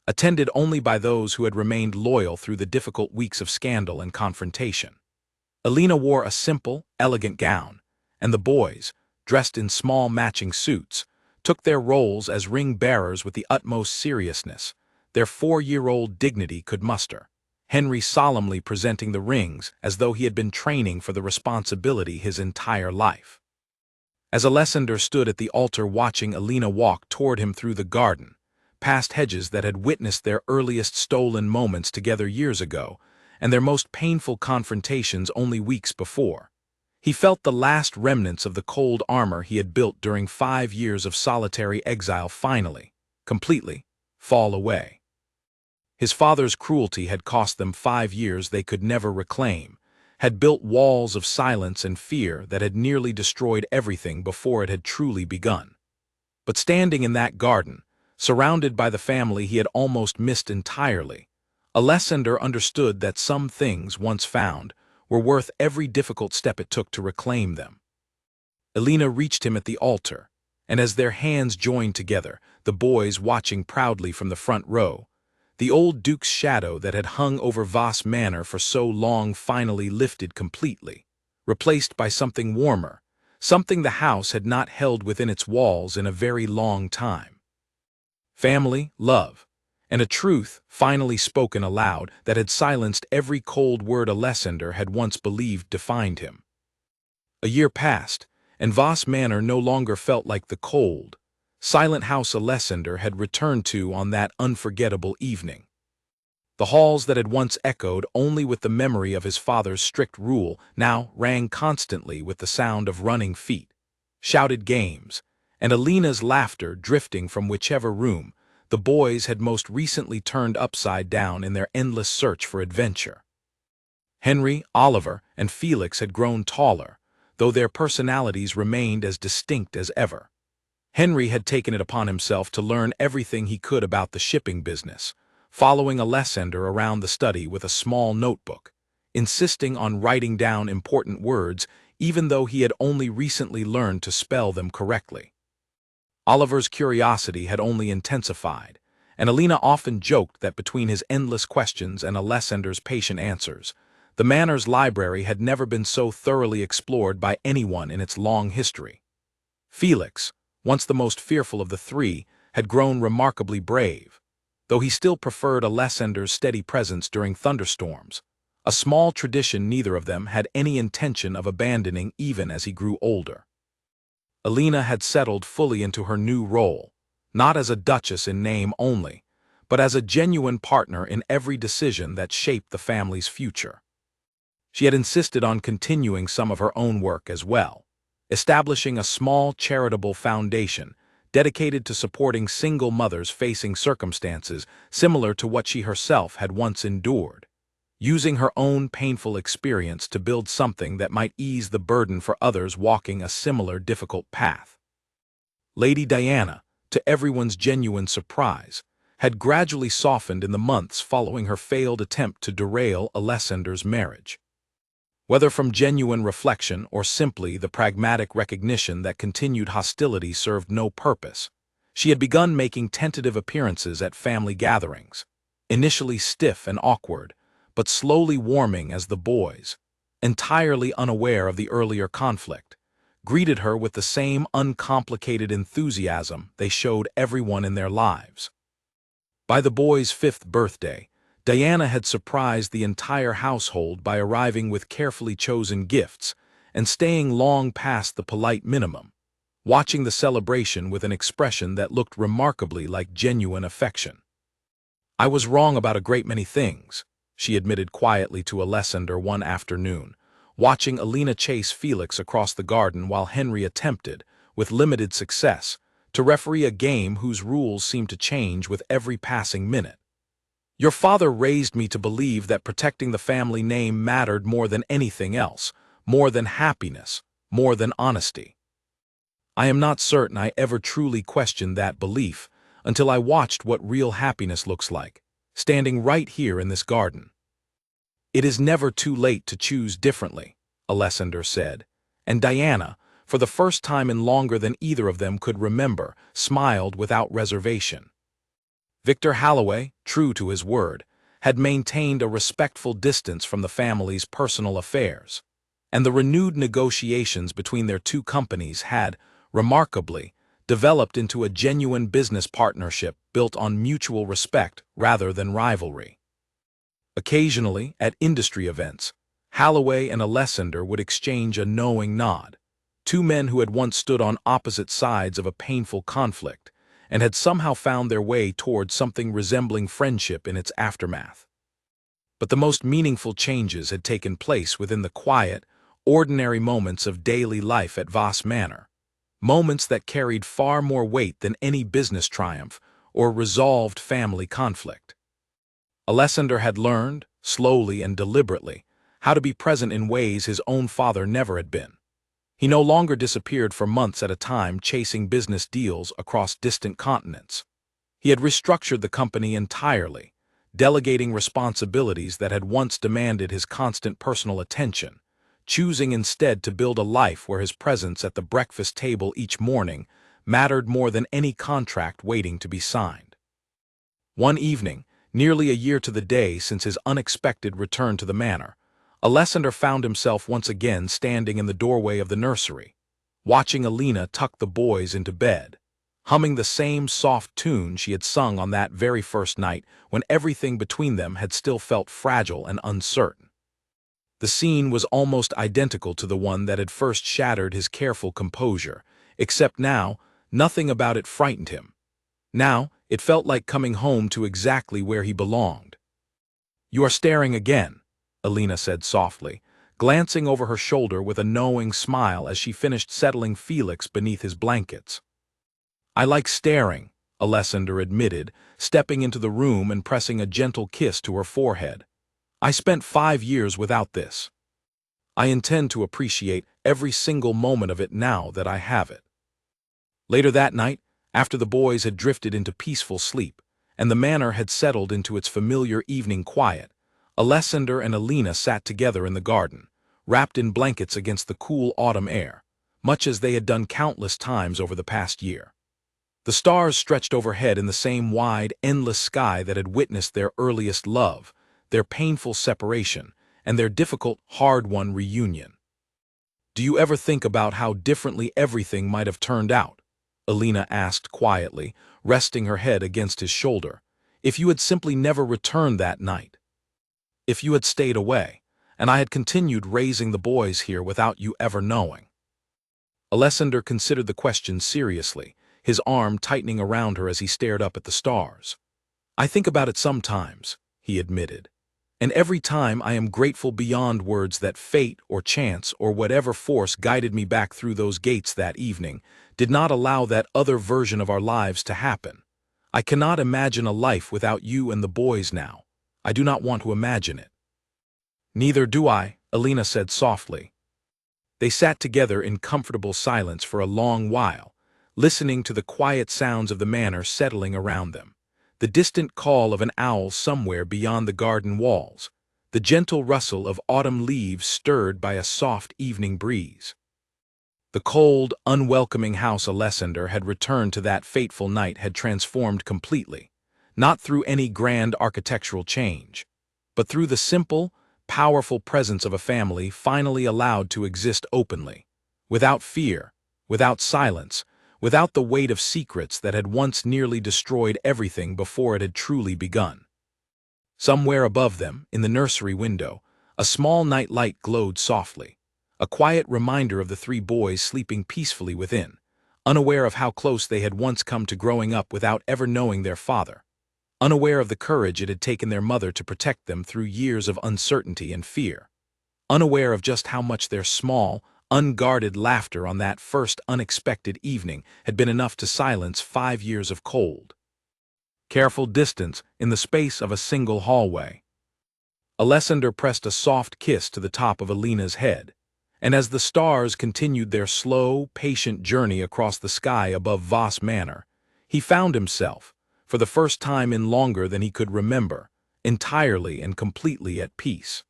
attended only by those who had remained loyal through the difficult weeks of scandal and confrontation. Alina wore a simple, elegant gown, and the boys, dressed in small matching suits, took their roles as ring-bearers with the utmost seriousness their 4-year-old dignity could muster, Henry solemnly presenting the rings as though he had been training for the responsibility his entire life. As Alessander stood at the altar watching Alina walk toward him through the garden, past hedges that had witnessed their earliest stolen moments together years ago, and their most painful confrontations only weeks before, he felt the last remnants of the cold armor he had built during 5 years of solitary exile finally, completely, fall away. His father's cruelty had cost them 5 years they could never reclaim, had built walls of silence and fear that had nearly destroyed everything before it had truly begun. But standing in that garden, surrounded by the family he had almost missed entirely, Alessander understood that some things, once found, were worth every difficult step it took to reclaim them. Alina reached him at the altar, and as their hands joined together, the boys watching proudly from the front row, the old Duke's shadow that had hung over Voss Manor for so long finally lifted completely, replaced by something warmer, something the house had not held within its walls in a very long time. Family, love, and a truth finally spoken aloud that had silenced every cold word Alessander had once believed defined him. A year passed, and Voss Manor no longer felt like the cold, silent house Alessander had returned to on that unforgettable evening. The halls that had once echoed only with the memory of his father's strict rule now rang constantly with the sound of running feet, shouted games, and Alina's laughter drifting from whichever room the boys had most recently turned upside down in their endless search for adventure. Henry, Oliver, and Felix had grown taller, though their personalities remained as distinct as ever. Henry had taken it upon himself to learn everything he could about the shipping business, following Alessander around the study with a small notebook, insisting on writing down important words even though he had only recently learned to spell them correctly. Oliver's curiosity had only intensified, and Alina often joked that between his endless questions and Alessander's patient answers, The manor's library had never been so thoroughly explored by anyone in its long history. Felix, once the most fearful of the three, had grown remarkably brave, though he still preferred Alessander's steady presence during thunderstorms, a small tradition neither of them had any intention of abandoning even as he grew older. Alina had settled fully into her new role, not as a duchess in name only, but as a genuine partner in every decision that shaped the family's future. She had insisted on continuing some of her own work as well, establishing a small charitable foundation dedicated to supporting single mothers facing circumstances similar to what she herself had once endured, using her own painful experience to build something that might ease the burden for others walking a similar difficult path. Lady Diana, to everyone's genuine surprise, had gradually softened in the months following her failed attempt to derail Alessander's marriage. Whether from genuine reflection or simply the pragmatic recognition that continued hostility served no purpose, she had begun making tentative appearances at family gatherings, initially stiff and awkward, but slowly warming as the boys, entirely unaware of the earlier conflict, greeted her with the same uncomplicated enthusiasm they showed everyone in their lives. By the boys' 5th birthday, Diana had surprised the entire household by arriving with carefully chosen gifts and staying long past the polite minimum, watching the celebration with an expression that looked remarkably like genuine affection. "I was wrong about a great many things," she admitted quietly to Alessander one afternoon, watching Alina chase Felix across the garden while Henry attempted, with limited success, to referee a game whose rules seemed to change with every passing minute. "Your father raised me to believe that protecting the family name mattered more than anything else, more than happiness, more than honesty. I am not certain I ever truly questioned that belief until I watched what real happiness looks like, standing right here in this garden." "It is never too late to choose differently," Alessander said, and Diana, for the first time in longer than either of them could remember, smiled without reservation. Victor Halloway, true to his word, had maintained a respectful distance from the family's personal affairs, and the renewed negotiations between their two companies had, remarkably, developed into a genuine business partnership built on mutual respect rather than rivalry. Occasionally, at industry events, Halloway and Alessander would exchange a knowing nod, two men who had once stood on opposite sides of a painful conflict, and had somehow found their way toward something resembling friendship in its aftermath. But the most meaningful changes had taken place within the quiet, ordinary moments of daily life at Voss Manor, moments that carried far more weight than any business triumph or resolved family conflict. Alessander had learned, slowly and deliberately, how to be present in ways his own father never had been. He no longer disappeared for months at a time chasing business deals across distant continents. He had restructured the company entirely, delegating responsibilities that had once demanded his constant personal attention, choosing instead to build a life where his presence at the breakfast table each morning mattered more than any contract waiting to be signed. One evening, nearly a year to the day since his unexpected return to the manor, Alessander found himself once again standing in the doorway of the nursery, watching Alina tuck the boys into bed, humming the same soft tune she had sung on that very first night when everything between them had still felt fragile and uncertain. The scene was almost identical to the one that had first shattered his careful composure, except now, nothing about it frightened him. Now, it felt like coming home to exactly where he belonged. "You are staring again," Alina said softly, glancing over her shoulder with a knowing smile as she finished settling Felix beneath his blankets. "I like staring," Alessander admitted, stepping into the room and pressing a gentle kiss to her forehead. "I spent 5 years without this. I intend to appreciate every single moment of it now that I have it." Later that night, after the boys had drifted into peaceful sleep, and the manor had settled into its familiar evening quiet, Alessander and Alina sat together in the garden, wrapped in blankets against the cool autumn air, much as they had done countless times over the past year. The stars stretched overhead in the same wide, endless sky that had witnessed their earliest love, their painful separation, and their difficult, hard-won reunion. "Do you ever think about how differently everything might have turned out?" Alina asked quietly, resting her head against his shoulder. "If you had simply never returned that night? If you had stayed away, and I had continued raising the boys here without you ever knowing?" Alessander considered the question seriously, his arm tightening around her as he stared up at the stars. "I think about it sometimes," he admitted, "and every time I am grateful beyond words that fate or chance or whatever force guided me back through those gates that evening did not allow that other version of our lives to happen. I cannot imagine a life without you and the boys now. I do not want to imagine it." "Neither do I," Alina said softly. They sat together in comfortable silence for a long while, listening to the quiet sounds of the manor settling around them. The distant call of an owl somewhere beyond the garden walls, the gentle rustle of autumn leaves stirred by a soft evening breeze. The cold, unwelcoming house Alessander had returned to that fateful night had transformed completely, not through any grand architectural change, but through the simple, powerful presence of a family finally allowed to exist openly, without fear, without silence, without the weight of secrets that had once nearly destroyed everything before it had truly begun. Somewhere above them, in the nursery window, a small night light glowed softly, a quiet reminder of the three boys sleeping peacefully within, unaware of how close they had once come to growing up without ever knowing their father, unaware of the courage it had taken their mother to protect them through years of uncertainty and fear, unaware of just how much their small, unguarded laughter on that first unexpected evening had been enough to silence 5 years of cold, careful distance in the space of a single hallway. Alessander pressed a soft kiss to the top of Alina's head, and as the stars continued their slow, patient journey across the sky above Voss Manor, he found himself, for the first time in longer than he could remember, entirely and completely at peace.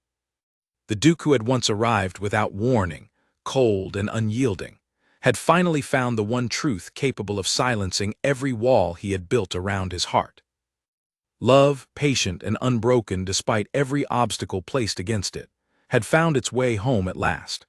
The Duke who had once arrived without warning, cold and unyielding, had finally found the one truth capable of silencing every wall he had built around his heart. Love, patient and unbroken despite every obstacle placed against it, had found its way home at last.